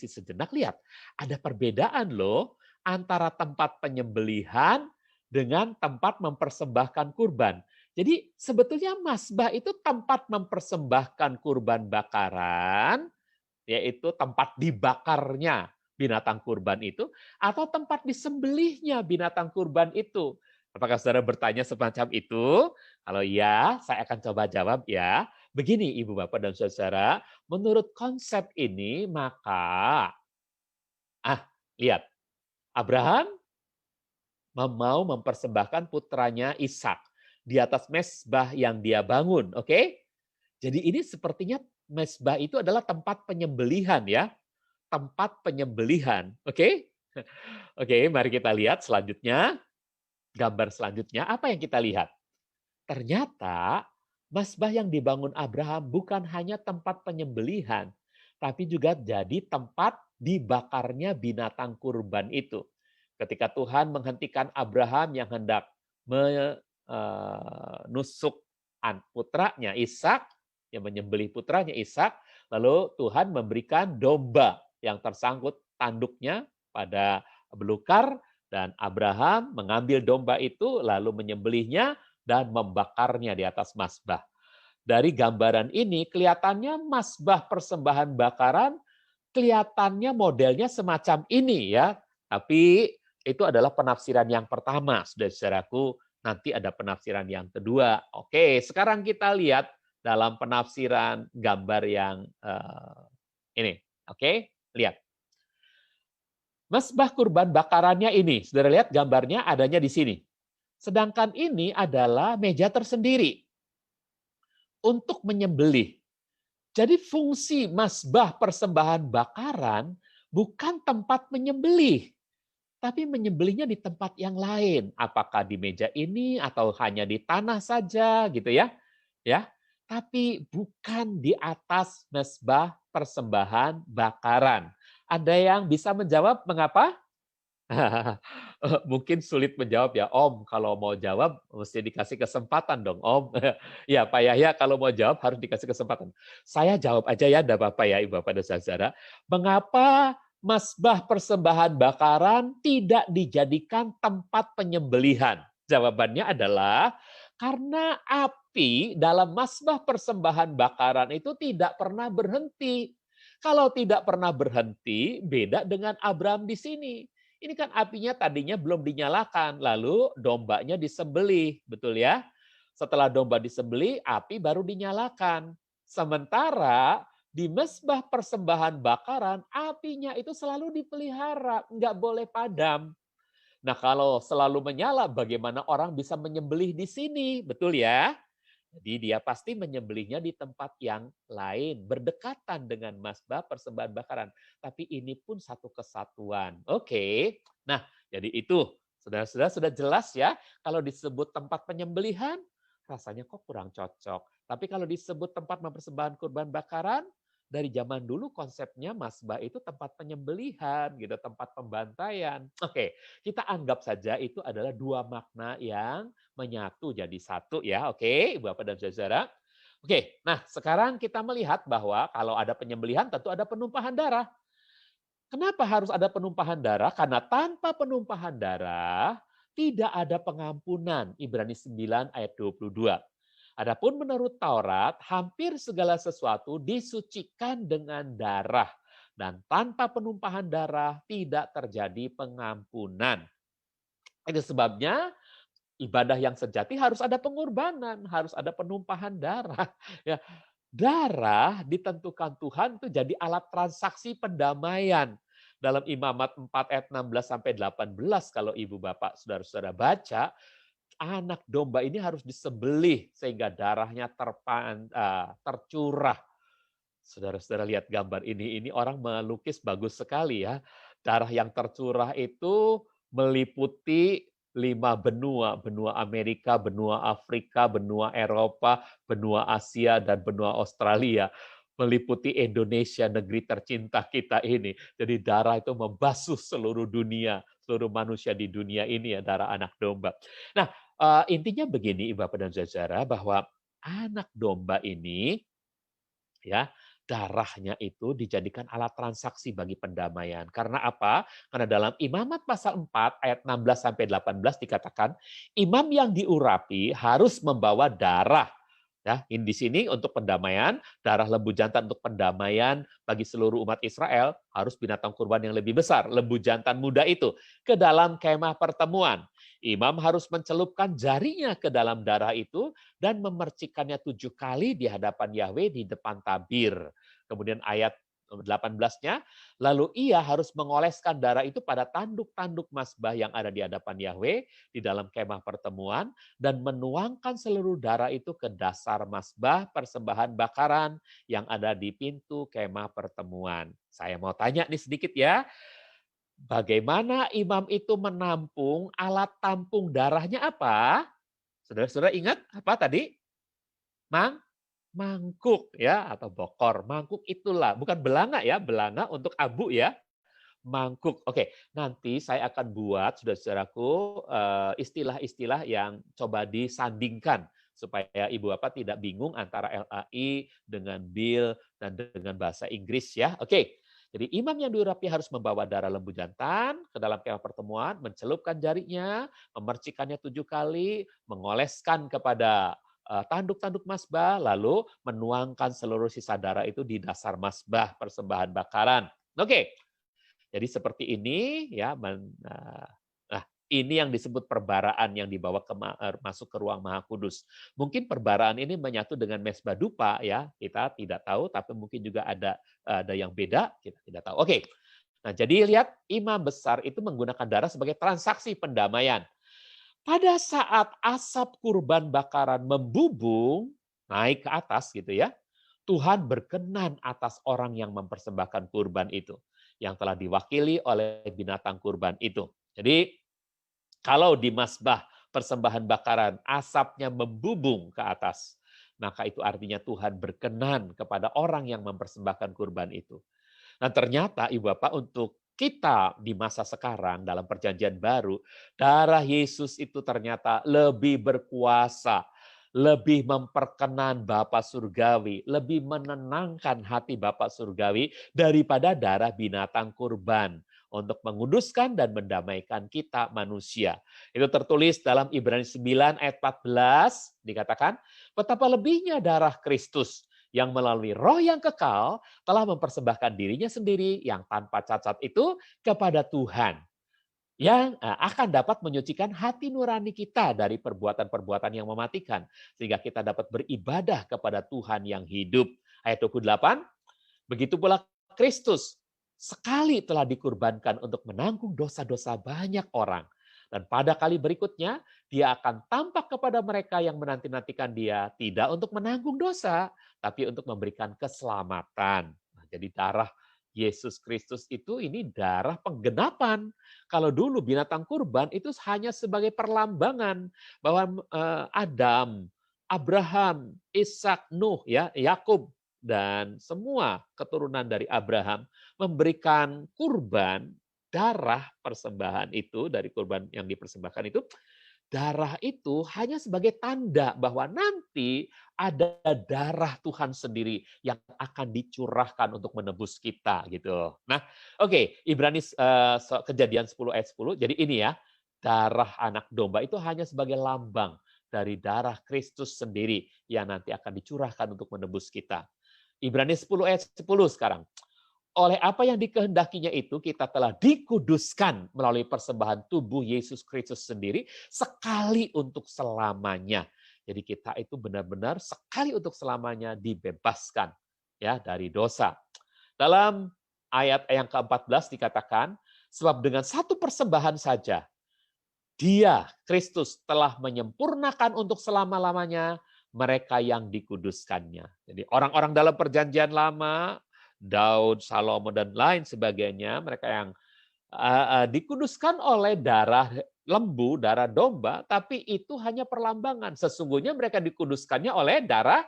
S4: sejenak, lihat. Ada perbedaan loh antara tempat penyembelihan dengan tempat mempersembahkan kurban. Jadi sebetulnya mazbah itu tempat mempersembahkan kurban bakaran, yaitu tempat dibakarnya binatang kurban itu, atau tempat disembelihnya binatang kurban itu. Apakah saudara bertanya semacam itu? Kalau ya, saya akan coba jawab ya. Begini Ibu Bapak dan Saudara, menurut konsep ini maka lihat, Abraham mau mempersembahkan putranya Ishak di atas mezbah yang dia bangun, oke? Jadi ini sepertinya mezbah itu adalah tempat penyembelihan ya. Tempat penyembelihan, oke? Oke, mari kita lihat selanjutnya. Gambar selanjutnya, apa yang kita lihat? Ternyata mazbah yang dibangun Abraham bukan hanya tempat penyembelihan, tapi juga jadi tempat dibakarnya binatang kurban itu. Ketika Tuhan menghentikan Abraham yang hendak menusuk putranya Ishak, yang menyembelih putranya Ishak, lalu Tuhan memberikan domba yang tersangkut tanduknya pada belukar, dan Abraham mengambil domba itu lalu menyembelihnya dan membakarnya di atas mazbah. Dari gambaran ini kelihatannya mazbah persembahan bakaran kelihatannya modelnya semacam ini ya. Tapi Itu adalah penafsiran yang pertama, saudara-saudaraku. Nanti ada penafsiran yang kedua. Oke, sekarang kita lihat dalam penafsiran gambar yang ini. Oke, lihat. Mezbah kurban bakarannya ini, saudara lihat gambarnya adanya di sini. Sedangkan ini adalah meja tersendiri untuk menyembelih. Jadi fungsi mazbah persembahan bakaran bukan tempat menyembelih, tapi menyembelihnya di tempat yang lain. Apakah di meja ini atau hanya di tanah saja gitu ya. Ya. Tapi bukan di atas mazbah persembahan bakaran. Ada yang bisa menjawab mengapa? Mungkin sulit menjawab ya, Om. Kalau mau jawab mesti dikasih kesempatan dong, Om. Ya, Pak Yahya kalau mau jawab harus dikasih kesempatan. Saya jawab aja ya, enggak apa-apa ya, Ibu Bapak dan Saudara. Mengapa mazbah persembahan bakaran tidak dijadikan tempat penyembelihan? Jawabannya adalah karena api dalam mazbah persembahan bakaran itu tidak pernah berhenti. Kalau tidak pernah berhenti, beda dengan Abraham di sini. Ini kan apinya tadinya belum dinyalakan, lalu dombanya disembelih, betul ya? Setelah domba disembelih, api baru dinyalakan. Sementara di mezbah persembahan bakaran, apinya itu selalu dipelihara, nggak boleh padam. Nah, kalau selalu menyala, bagaimana orang bisa menyembelih di sini, betul ya? Jadi dia pasti menyembelihnya di tempat yang lain, berdekatan dengan mazbah persembahan bakaran. Tapi ini pun satu kesatuan. Oke. Nah, jadi itu. Saudara-saudara sudah jelas ya, kalau disebut tempat penyembelihan, rasanya kok kurang cocok. Tapi kalau disebut tempat mempersembahkan kurban bakaran, dari zaman dulu konsepnya mazbah itu tempat penyembelihan, gitu, tempat pembantaian. Oke, kita anggap saja itu adalah dua makna yang menyatu jadi satu ya. Oke, Bapak dan Saudara. Oke, nah sekarang kita melihat bahwa kalau ada penyembelihan tentu ada penumpahan darah. Kenapa harus ada penumpahan darah? Karena tanpa penumpahan darah tidak ada pengampunan. Ibrani 9 ayat 22. Adapun menurut Taurat, hampir segala sesuatu disucikan dengan darah. Dan tanpa penumpahan darah tidak terjadi pengampunan. Itu sebabnya ibadah yang sejati harus ada pengorbanan, harus ada penumpahan darah. Ya, darah ditentukan Tuhan itu jadi alat transaksi pendamaian. Dalam Imamat 4 ayat 16 sampai 18 kalau Ibu Bapak Saudara-saudara baca, anak domba ini harus disembelih sehingga darahnya tercurah. Saudara-saudara lihat gambar ini orang melukis bagus sekali ya. Darah yang tercurah itu meliputi 5 benua, benua Amerika, benua Afrika, benua Eropa, benua Asia, dan benua Australia. Meliputi Indonesia, negeri tercinta kita ini. Jadi darah itu membasuh seluruh dunia, seluruh manusia di dunia ini ya, darah anak domba. Nah, intinya begini, Bapak dan Saudara, bahwa anak domba ini, ya, darahnya itu dijadikan alat transaksi bagi pendamaian. Karena apa? Karena dalam Imamat pasal 4 ayat 16 sampai 18 dikatakan, imam yang diurapi harus membawa darah. Ya, di sini untuk pendamaian, darah lembu jantan untuk pendamaian bagi seluruh umat Israel, harus binatang kurban yang lebih besar, lembu jantan muda itu, ke dalam kemah pertemuan. Imam harus mencelupkan jarinya ke dalam darah itu dan memercikannya 7 kali di hadapan Yahweh di depan tabir. Kemudian ayat 18-nya, lalu ia harus mengoleskan darah itu pada tanduk-tanduk mazbah yang ada di hadapan Yahweh di dalam kemah pertemuan dan menuangkan seluruh darah itu ke dasar mazbah persembahan bakaran yang ada di pintu kemah pertemuan. Saya mau tanya nih sedikit ya. Bagaimana imam itu menampung alat tampung darahnya apa? Saudara-saudara ingat apa tadi? Mangkuk ya atau bokor. Mangkuk itulah, bukan belanga ya, belanga untuk abu ya. Mangkuk. Oke, nanti saya akan buat saudara-saudaraku istilah-istilah yang coba disandingkan supaya Ibu Bapak tidak bingung antara LAI dengan Bill dan dengan bahasa Inggris ya. Oke. Jadi imam yang diurapi harus membawa darah lembu jantan ke dalam kemah pertemuan, mencelupkan jarinya, memercikannya 7 kali, mengoleskan kepada tanduk-tanduk mazbah, lalu menuangkan seluruh sisa darah itu di dasar mazbah persembahan bakaran. Oke, jadi seperti ini ya Ini yang disebut perbaraan yang dibawa masuk ke ruang Maha Kudus. Mungkin perbaraan ini menyatu dengan mezbah dupa, ya, kita tidak tahu, tapi mungkin juga ada yang beda, kita tidak tahu. Oke, nah jadi lihat, imam besar itu menggunakan darah sebagai transaksi pendamaian. Pada saat asap kurban bakaran membubung naik ke atas gitu ya, Tuhan berkenan atas orang yang mempersembahkan kurban itu, yang telah diwakili oleh binatang kurban itu. Jadi kalau di mazbah persembahan bakaran asapnya membubung ke atas, maka itu artinya Tuhan berkenan kepada orang yang mempersembahkan kurban itu. Nah ternyata Ibu Bapak, untuk kita di masa sekarang dalam perjanjian baru, darah Yesus itu ternyata lebih berkuasa, lebih memperkenan Bapa Surgawi, lebih menenangkan hati Bapa Surgawi daripada darah binatang kurban untuk menguduskan dan mendamaikan kita manusia. Itu tertulis dalam Ibrani 9 ayat 14, dikatakan, betapa lebihnya darah Kristus yang melalui roh yang kekal telah mempersembahkan dirinya sendiri yang tanpa cacat itu kepada Tuhan, yang akan dapat menyucikan hati nurani kita dari perbuatan-perbuatan yang mematikan, sehingga kita dapat beribadah kepada Tuhan yang hidup. Ayat 28, begitu pula Kristus sekali telah dikurbankan untuk menanggung dosa-dosa banyak orang. Dan pada kali berikutnya, dia akan tampak kepada mereka yang menanti-nantikan dia, tidak untuk menanggung dosa, tapi untuk memberikan keselamatan. Nah, jadi darah Yesus Kristus itu ini darah penggenapan. Kalau dulu binatang kurban itu hanya sebagai perlambangan bahwa Adam, Abraham, Ishak, Nuh, ya, Yakub, dan semua keturunan dari Abraham memberikan kurban. Darah persembahan itu, dari kurban yang dipersembahkan itu, darah itu hanya sebagai tanda bahwa nanti ada darah Tuhan sendiri yang akan dicurahkan untuk menebus kita gitu. Nah, oke, Ibrani Kejadian 10 ayat 10. Jadi ini ya, darah anak domba itu hanya sebagai lambang dari darah Kristus sendiri yang nanti akan dicurahkan untuk menebus kita. Ibrani 10 ayat 10 sekarang. Oleh apa yang dikehendakinya itu, kita telah dikuduskan melalui persembahan tubuh Yesus Kristus sendiri sekali untuk selamanya. Jadi kita itu benar-benar sekali untuk selamanya dibebaskan ya dari dosa. Dalam ayat yang ke-14 dikatakan, sebab dengan satu persembahan saja, Dia, Kristus, telah menyempurnakan untuk selama-lamanya mereka yang dikuduskannya. Jadi orang-orang dalam perjanjian lama, Daud, Salomo, dan lain sebagainya, mereka yang dikuduskan oleh darah lembu, darah domba, tapi itu hanya perlambangan. Sesungguhnya mereka dikuduskannya oleh darah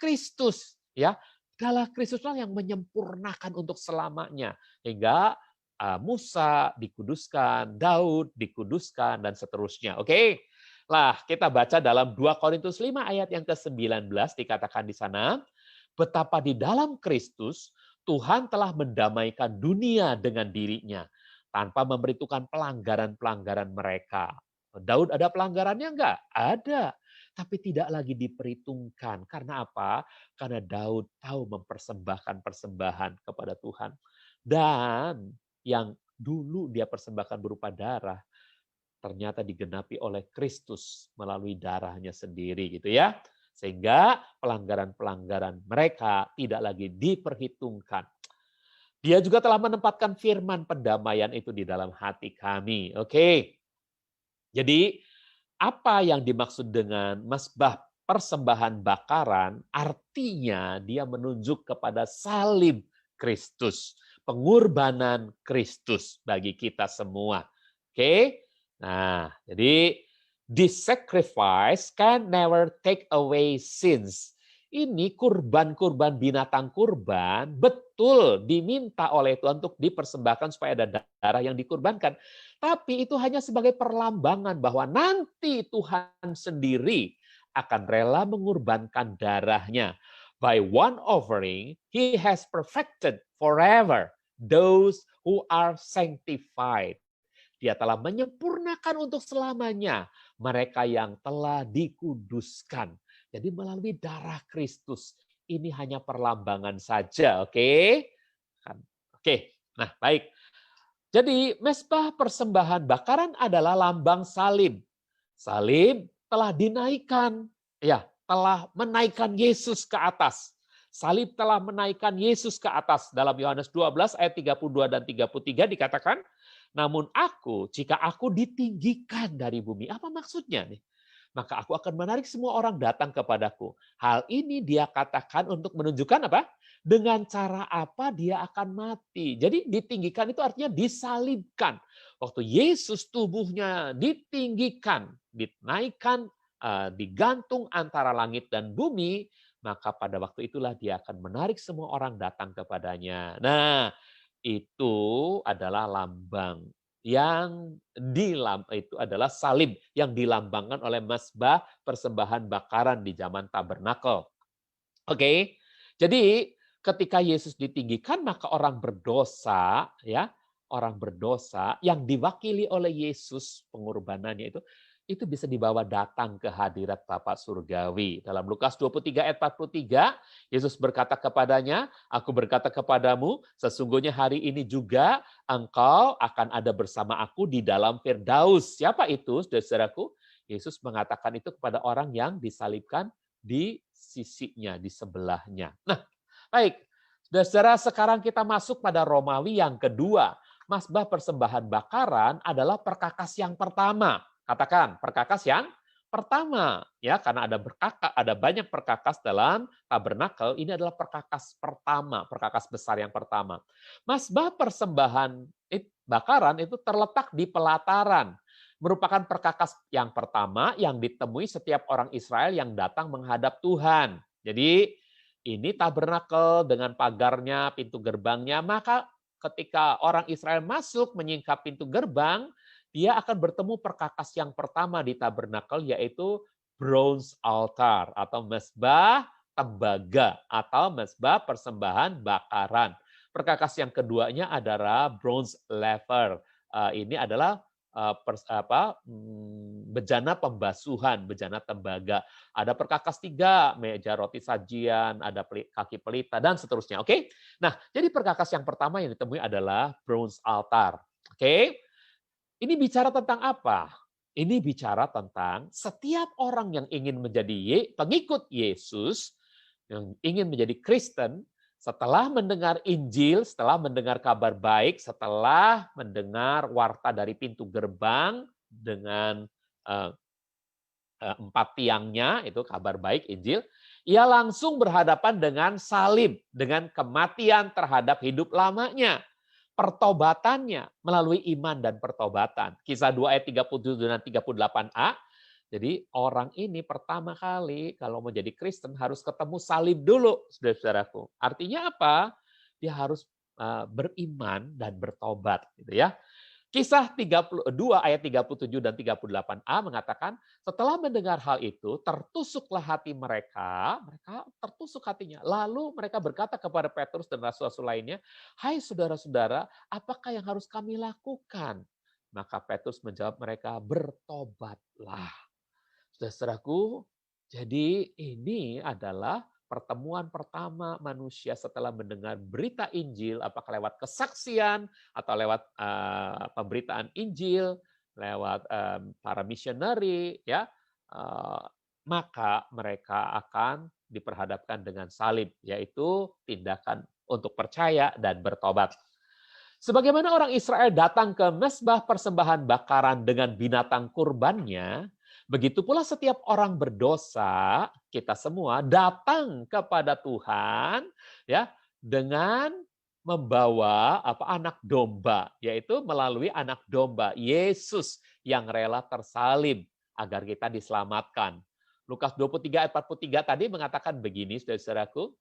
S4: Kristus, ya. Darah Kristuslah yang menyempurnakan untuk selamanya. Hingga Musa dikuduskan, Daud dikuduskan, dan seterusnya. Oke. Lah, kita baca dalam 2 Korintus 5 ayat yang ke-19 dikatakan di sana, betapa di dalam Kristus Tuhan telah mendamaikan dunia dengan dirinya tanpa memberitukan pelanggaran-pelanggaran mereka. Daud ada pelanggarannya enggak? Ada. Tapi tidak lagi diperhitungkan. Karena apa? Karena Daud tahu mempersembahkan persembahan kepada Tuhan. Dan yang dulu dia persembahkan berupa darah, ternyata digenapi oleh Kristus melalui darahnya sendiri gitu ya. Sehingga pelanggaran-pelanggaran mereka tidak lagi diperhitungkan. Dia juga telah menempatkan firman pendamaian itu di dalam hati kami. Oke. Jadi apa yang dimaksud dengan mazbah persembahan bakaran? Artinya dia menunjuk kepada salib Kristus, pengorbanan Kristus bagi kita semua. Oke. Nah, jadi this sacrifice can never take away sins. Ini kurban-kurban binatang kurban betul diminta oleh Tuhan untuk dipersembahkan supaya ada darah yang dikurbankan. Tapi itu hanya sebagai perlambangan bahwa nanti Tuhan sendiri akan rela mengorbankan darahnya. By one offering, He has perfected forever those who are sanctified. Dia telah menyempurnakan untuk selamanya mereka yang telah dikuduskan. Jadi melalui darah Kristus, ini hanya perlambangan saja, oke? Oke, nah baik. Jadi mezbah persembahan bakaran adalah lambang salib. Salib telah dinaikkan, ya, telah menaikkan Yesus ke atas. Salib telah menaikkan Yesus ke atas. Dalam Yohanes 12 ayat 32 dan 33 dikatakan, namun jika aku ditinggikan dari bumi. Apa maksudnya nih? Maka aku akan menarik semua orang datang kepadaku. Hal ini dia katakan untuk menunjukkan apa? Dengan cara apa dia akan mati. Jadi ditinggikan itu artinya disalibkan. Waktu Yesus tubuhnya ditinggikan, dinaikkan, digantung antara langit dan bumi, maka pada waktu itulah dia akan menarik semua orang datang kepadanya. Nah, itu adalah lambang itu adalah salib yang dilambangkan oleh mezbah persembahan bakaran di zaman tabernakel. Oke. Jadi ketika Yesus ditinggikan maka orang berdosa yang diwakili oleh Yesus pengorbanannya itu bisa dibawa datang ke hadirat Bapa surgawi. Dalam Lukas 23 ayat 43, Yesus berkata kepadanya, aku berkata kepadamu, sesungguhnya hari ini juga engkau akan ada bersama aku di dalam Firdaus. Siapa itu, saudaraku? Yesus mengatakan itu kepada orang yang disalibkan di sisinya, di sebelahnya. Nah, baik. Saudara, sekarang kita masuk pada Romawi yang kedua. Mezbah persembahan bakaran adalah perkakas yang pertama. Katakan, perkakas yang pertama, ya, karena ada banyak perkakas dalam tabernakel, ini adalah perkakas pertama, perkakas besar yang pertama. Mezbah persembahan bakaran itu terletak di pelataran, merupakan perkakas yang pertama yang ditemui setiap orang Israel yang datang menghadap Tuhan. Jadi ini tabernakel dengan pagarnya, pintu gerbangnya, maka ketika orang Israel masuk menyingkap pintu gerbang, dia akan bertemu perkakas yang pertama di tabernakel, yaitu bronze altar atau mezbah tembaga atau mezbah persembahan bakaran. Perkakas yang keduanya adalah bronze laver. Ini adalah bejana pembasuhan, bejana tembaga. Ada perkakas 3, meja roti sajian, ada kaki pelita, dan seterusnya. Oke? Nah, jadi perkakas yang pertama yang ditemui adalah bronze altar. Oke? Ini bicara tentang apa? Ini bicara tentang setiap orang yang ingin menjadi pengikut Yesus, yang ingin menjadi Kristen, setelah mendengar Injil, setelah mendengar kabar baik, setelah mendengar warta dari pintu gerbang dengan 4 tiangnya, itu kabar baik Injil, ia langsung berhadapan dengan salib, dengan kematian terhadap hidup lamanya. Pertobatannya melalui iman dan pertobatan. Kisah 2 ayat 37 dan 38a. Jadi orang ini pertama kali kalau mau jadi Kristen harus ketemu salib dulu, saudara-saudaraku. Artinya apa? Dia harus beriman dan bertobat, gitu ya. Kisah 32 ayat 37 dan 38a mengatakan, setelah mendengar hal itu, tertusuklah hati mereka tertusuk hatinya. Lalu mereka berkata kepada Petrus dan rasul-rasul lainnya, hai saudara-saudara, apakah yang harus kami lakukan? Maka Petrus menjawab mereka, bertobatlah. Saudara-saudaraku, jadi ini adalah pertemuan pertama manusia setelah mendengar berita Injil, apakah lewat kesaksian atau lewat pemberitaan Injil, lewat para misioneri, ya, maka mereka akan diperhadapkan dengan salib, yaitu tindakan untuk percaya dan bertobat. Sebagaimana orang Israel datang ke mezbah persembahan bakaran dengan binatang kurbannya, begitu pula setiap orang berdosa, kita semua datang kepada Tuhan ya dengan membawa anak domba, yaitu melalui anak domba Yesus yang rela tersalib agar kita diselamatkan. Lukas 23 ayat 43 tadi mengatakan begini, saudara-saudaraku.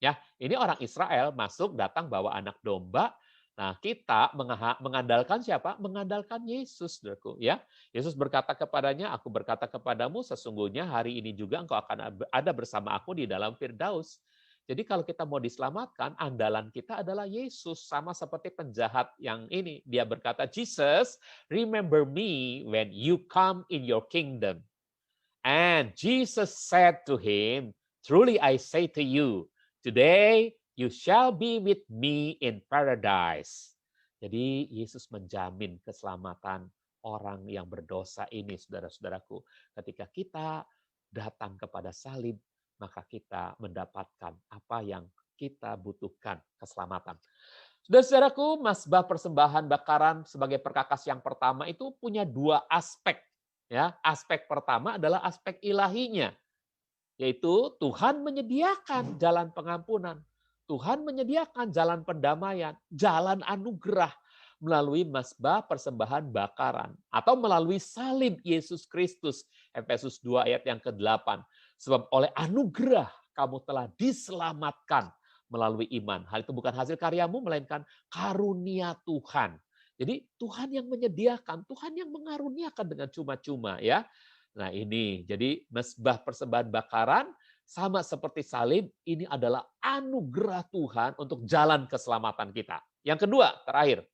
S4: Ya, ini orang Israel masuk datang bawa anak domba. Nah, kita mengandalkan siapa? Mengandalkan Yesus, saudaraku, ya. Yesus berkata kepadanya, aku berkata kepadamu, sesungguhnya hari ini juga engkau akan ada bersama aku di dalam Firdaus. Jadi kalau kita mau diselamatkan, andalan kita adalah Yesus. Sama seperti penjahat yang ini. Dia berkata, Jesus, remember me when you come in your kingdom. And Jesus said to him, truly I say to you, today you shall be with me in paradise. Jadi Yesus menjamin keselamatan orang yang berdosa ini, saudara-saudaraku. Ketika kita datang kepada salib, maka kita mendapatkan apa yang kita butuhkan, keselamatan. Saudara-saudaraku, mazbah persembahan bakaran sebagai perkakas yang pertama itu punya dua aspek. Ya, aspek pertama adalah aspek ilahinya, yaitu Tuhan menyediakan jalan pengampunan. Tuhan menyediakan jalan pendamaian, jalan anugerah melalui mazbah persembahan bakaran atau melalui salib Yesus Kristus. Efesus 2 ayat yang ke-8. Sebab oleh anugerah kamu telah diselamatkan melalui iman. Hal itu bukan hasil karyamu, melainkan karunia Tuhan. Jadi Tuhan yang menyediakan, Tuhan yang mengaruniakan dengan cuma-cuma, ya. Nah ini, jadi mazbah persembahan bakaran sama seperti salib, ini adalah anugerah Tuhan untuk jalan keselamatan kita. Yang kedua, terakhir,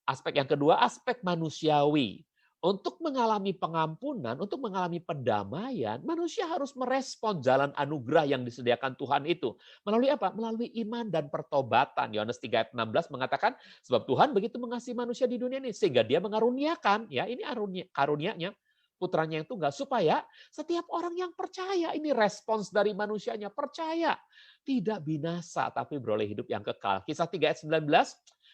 S4: aspek yang kedua, aspek manusiawi. Untuk mengalami pengampunan, untuk mengalami pendamaian, manusia harus merespon jalan anugerah yang disediakan Tuhan itu. Melalui apa? Melalui iman dan pertobatan. Yohanes 3 ayat 16 mengatakan, sebab Tuhan begitu mengasihi manusia di dunia ini, sehingga dia mengaruniakan, ya ini karunia-nya, putranya yang tunggal, supaya setiap orang yang percaya, ini respons dari manusianya, percaya, tidak binasa, tapi beroleh hidup yang kekal. Kisah 3 ayat 19,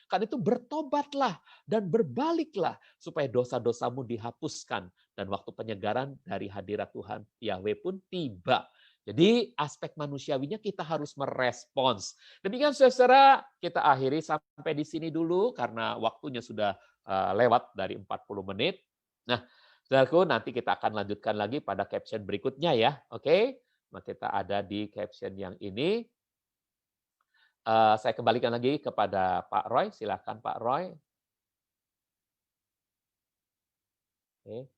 S4: kan itu bertobatlah dan berbaliklah supaya dosa-dosamu dihapuskan dan waktu penyegaran dari hadirat Tuhan Yahweh pun tiba. Jadi aspek manusiawinya kita harus merespons. Demikian saudara, kita akhiri sampai di sini dulu karena waktunya sudah lewat dari 40 menit. Nah, saudaraku, nanti kita akan lanjutkan lagi pada caption berikutnya ya. Oke? Nah, kita ada di caption yang ini. Saya kembalikan lagi kepada Pak Roy. Silakan Pak Roy. Oke.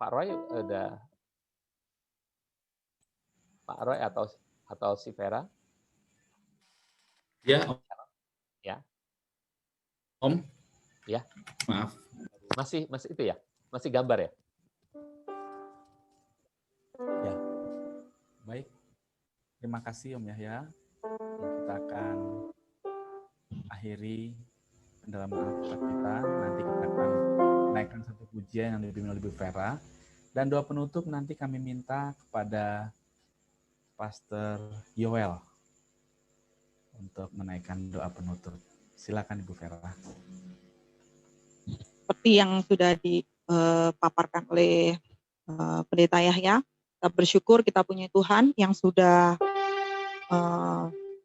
S4: Pak Roy udah. Pak Roy atau si Vera?
S5: Ya, Om.
S4: Ya.
S5: Om.
S4: Ya.
S5: Maaf.
S4: Masih itu ya? Masih gambar ya?
S2: Ya, baik. Terima kasih Om Yahya. Kita akan akhiri pendalaman Alkitab kita. Nanti kita akan naikkan satu pujian yang dipimpin oleh Ibu Vera. Dan doa penutup nanti kami minta kepada Pastor Yoel untuk menaikkan doa penutup. Silakan Ibu Vera.
S1: Seperti yang sudah dipaparkan oleh Pendeta Yahya, kita bersyukur kita punya Tuhan yang sudah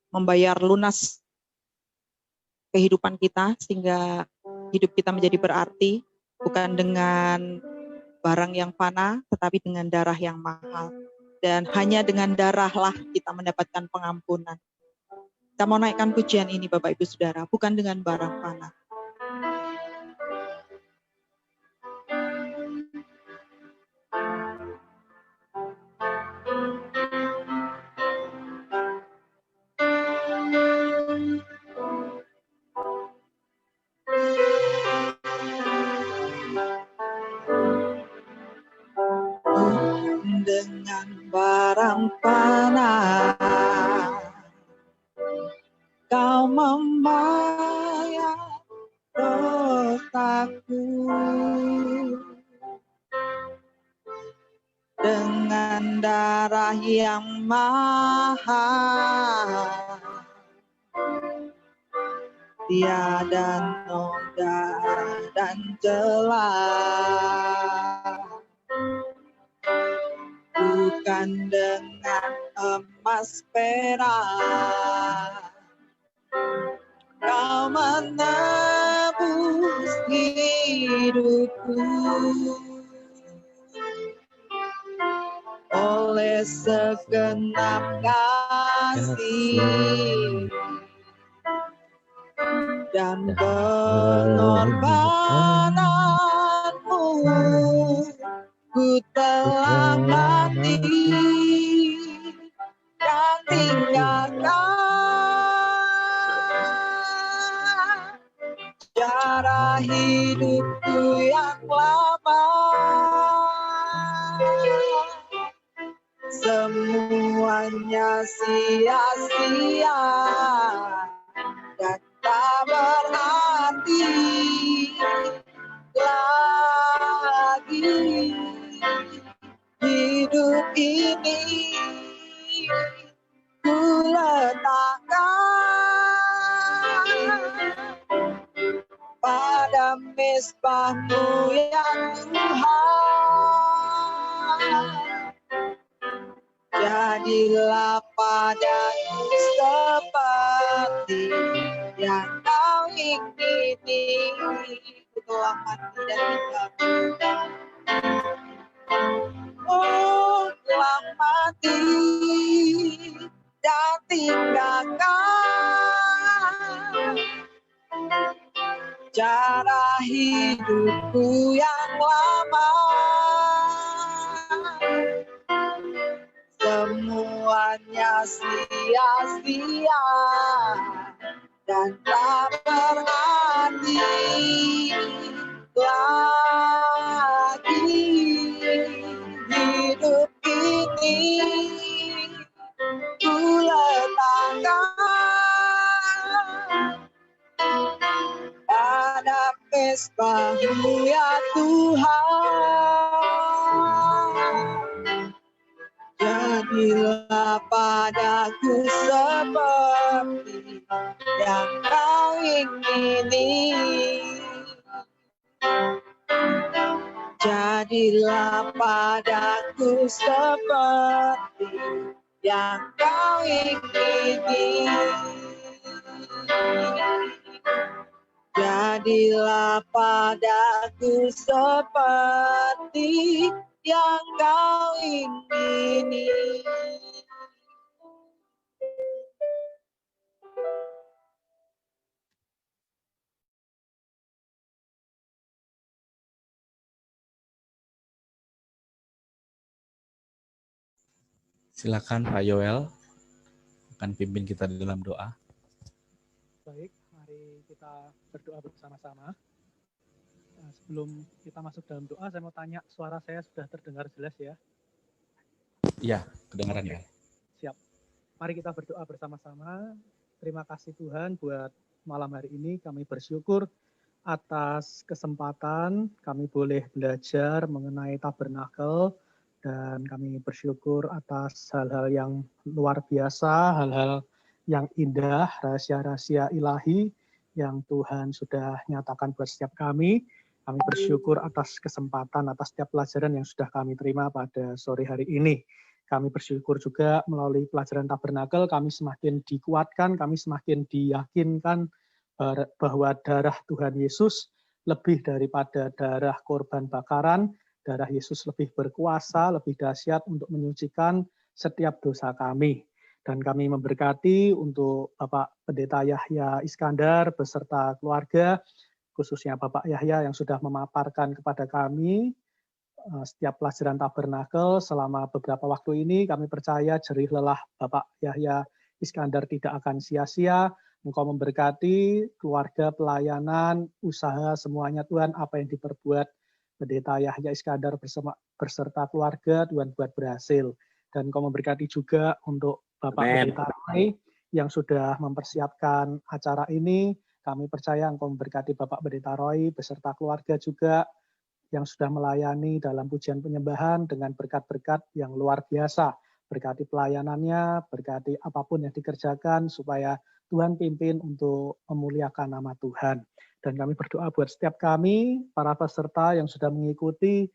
S1: membayar lunas kehidupan kita sehingga hidup kita menjadi berarti, bukan dengan barang yang fana tetapi dengan darah yang mahal, dan hanya dengan darahlah kita mendapatkan pengampunan. Kita mau naikkan pujian ini Bapak Ibu Saudara, bukan dengan barang fana. Dengan barang fana Kau membayar dosaku, dengan darah yang mahal, tiada noda dan celah, bukan dengan emas perak. Kau menebus hidupku, oleh segenap kasih dan pengorbananmu, ku telah mati dan tinggalkan cara hidupku yang lama. semuanya sia-sia dan tak berarti lagi. Hidup ini ku letakkan pada mezbah-Mu ya Tuhan. Jadilah padaku seperti yang Kau ingini. Ku telah mati dan tinggal. Oh, telah mati dan tinggalkan cara hidupku yang lama. Semuanya sia-sia dan tak berarti lagi. Hidup ini ku letakkan pada mezbah-Mu ya Tuhan. Jadilah padaku seperti yang Kau ingini. Jadilah padaku seperti yang Kau ingini. Jadilah padaku seperti yang Kau ingini.
S2: Silakan Pak Yoel akan pimpin kita dalam doa.
S6: Baik, mari kita berdoa bersama-sama. Nah, sebelum kita masuk dalam doa, saya mau tanya, suara saya sudah terdengar jelas ya?
S2: Iya, kedengaran ya.
S6: Siap. Mari kita berdoa bersama-sama. Terima kasih Tuhan buat malam hari ini. Kami bersyukur atas kesempatan kami boleh belajar mengenai tabernakel. Dan kami bersyukur atas hal-hal yang luar biasa, hal-hal yang indah, rahasia-rahasia ilahi yang Tuhan sudah nyatakan buat setiap kami. Kami bersyukur atas kesempatan, atas setiap pelajaran yang sudah kami terima pada sore hari ini. Kami bersyukur juga melalui pelajaran tabernakel, kami semakin dikuatkan, kami semakin diyakinkan bahwa darah Tuhan Yesus lebih daripada darah korban bakaran. Darah Yesus lebih berkuasa, lebih dahsyat untuk menyucikan setiap dosa kami. Dan kami memberkati untuk Bapak Pendeta Yahya Iskandar beserta keluarga, khususnya Bapak Yahya yang sudah memaparkan kepada kami setiap pelajaran tabernakel selama beberapa waktu ini. Kami percaya jerih lelah Bapak Yahya Iskandar tidak akan sia-sia. Engkau memberkati keluarga, pelayanan, usaha, semuanya Tuhan, apa yang diperbuat Pendeta Yahya Iskandar beserta keluarga, Tuhan buat berhasil. Dan Engkau memberkati juga untuk Bapak Pendeta Roy yang sudah mempersiapkan acara ini. Kami percaya Engkau memberkati Bapak Pendeta Roy beserta keluarga juga yang sudah melayani dalam pujian penyembahan dengan berkat-berkat yang luar biasa. Berkati pelayanannya, berkati apapun yang dikerjakan supaya Tuhan pimpin untuk memuliakan nama Tuhan. Dan kami berdoa buat setiap kami, para peserta yang sudah mengikuti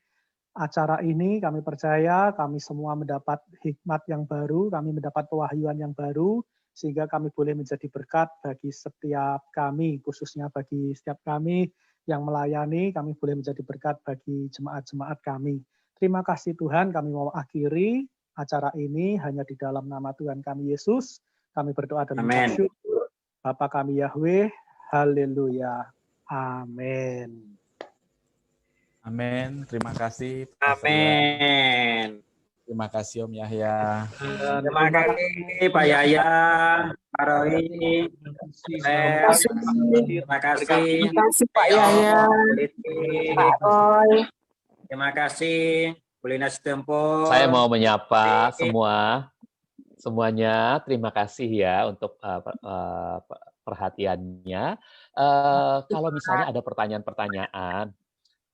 S6: acara ini. Kami percaya kami semua mendapat hikmat yang baru, kami mendapat pewahyuan yang baru, sehingga kami boleh menjadi berkat bagi setiap kami, khususnya bagi setiap kami yang melayani, kami boleh menjadi berkat bagi jemaat-jemaat kami. Terima kasih Tuhan, kami mau akhiri acara ini hanya di dalam nama Tuhan kami Yesus. Kami berdoa dan bersyukur. Bapa kami Yahweh, haleluya. Amin.
S2: Amin. Terima kasih.
S7: Amin.
S2: Terima kasih Om Yahya.
S7: Terima kasih Pak Yahya, Pak Roy. Terima kasih
S8: Pak Yahya, Pak Roy.
S7: Terima kasih Kulina Setempo.
S4: Saya mau menyapa semuanya. Terima kasih ya untuk perhatiannya. Kalau misalnya ada pertanyaan-pertanyaan,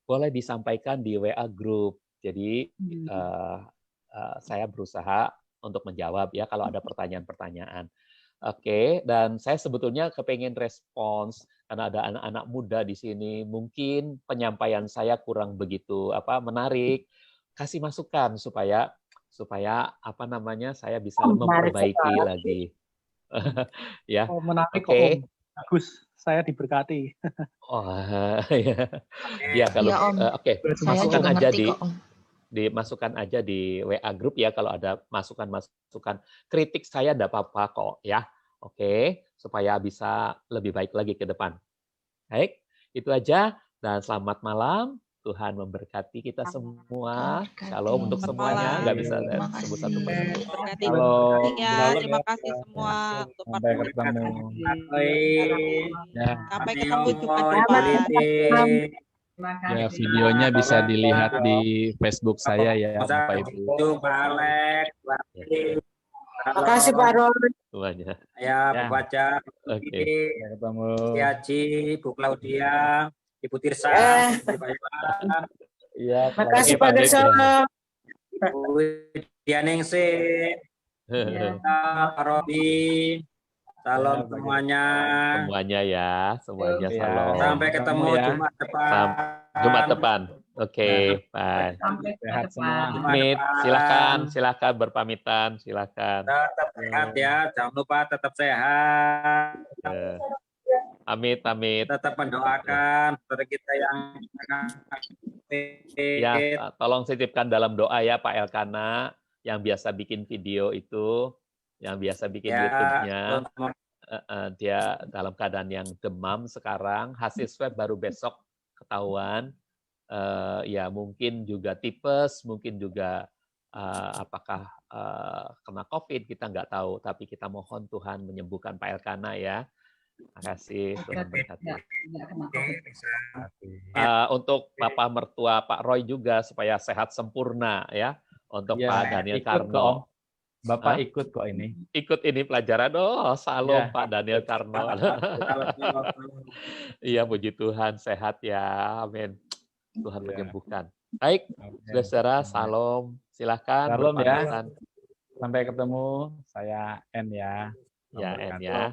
S4: boleh disampaikan di WA Group. Jadi saya berusaha untuk menjawab ya kalau ada pertanyaan-pertanyaan. Oke, dan saya sebetulnya kepengen respons karena ada anak-anak muda di sini. Mungkin penyampaian saya kurang begitu menarik. Kasih masukan supaya apa namanya saya bisa memperbaiki lagi. Ya.
S6: Oh, menarik kok,
S4: Oke.
S6: Om. Bagus, saya diberkati.
S4: Oh, ya. Ya kalau
S8: Iya, Om.
S4: oke,
S8: Saya
S4: masukkan
S8: juga
S4: aja
S8: ngerti kok, Om.
S4: dimasukkan aja di WA Group ya kalau ada masukan-masukan. Kritik saya enggak apa-apa kok ya. Oke, supaya bisa lebih baik lagi ke depan. Baik, itu aja dan selamat malam. Tuhan memberkati kita semua. Shalom untuk
S1: Selamat
S4: semuanya.
S1: malam.
S4: Enggak bisa
S8: Terima
S4: sebut
S8: kasih.
S4: satu persatu.
S1: Berkati
S2: Halo.
S1: terima kasih semua untuk
S2: Sampai ketemu. Ya.
S1: Sampai ketemu Jumat
S7: Selamat
S1: depan.
S2: Ya, videonya bisa dilihat di Facebook saya ya, Bapak Ibu.
S7: Pak Alex.
S8: Terima kasih Pak Roy.
S4: Semuanya.
S7: Ya,
S2: Ya.
S7: Bu Baca.
S4: Oke.
S2: Sampai ketemu.
S7: Si Haji, Bu Claudia, Ibu Tirsa, Bu Bapak,
S2: Iya.
S8: Terima kasih
S4: Oke,
S8: Pak
S4: Pak Dik.
S8: Gersono.
S7: Bu Dianingsi, Pak Robi, salam semuanya.
S4: Semuanya ya, semuanya
S2: Ya.
S4: salam.
S7: Sampai ketemu
S2: ya.
S7: Jumat depan.
S4: Jumat depan. Oke, bye.
S8: Sampai
S2: Sehat semua.
S4: Pamit, silakan berpamitan, silakan.
S7: Tetap sehat ya, jangan lupa tetap sehat.
S4: Ya. Pamit.
S7: Tetap mendoakan saudara kita yang
S4: Ya, tolong titipkan dalam doa ya Pak Elkana yang biasa bikin video itu, yang biasa bikin YouTube-nya. Dia dalam keadaan yang demam sekarang, hasil swab baru besok ketahuan. Ya mungkin juga tipes, mungkin juga apakah kena COVID, kita nggak tahu. Tapi kita mohon Tuhan menyembuhkan Pak Elkana ya. Terima kasih, Tuhan berkati. Untuk Bapak mertua Pak Roy juga supaya sehat sempurna ya. Untuk
S2: Ya,
S4: Pak Daniel
S2: ikut
S4: Karno.
S2: kok, Om. Bapak
S4: Hah?
S2: ikut kok ini.
S4: Ikut ini pelajaran. Oh, salam
S2: Ya.
S4: Pak Daniel Karno. Iya, puji Tuhan sehat ya. Amin. Tuhan
S2: Ya.
S4: menyembuhkan. Baik,
S2: Oke.
S4: saudara, salam. Silakan
S2: Salam ya.
S4: berpamitan.
S2: Sampai ketemu. Saya N ya.
S4: Ya, N ya.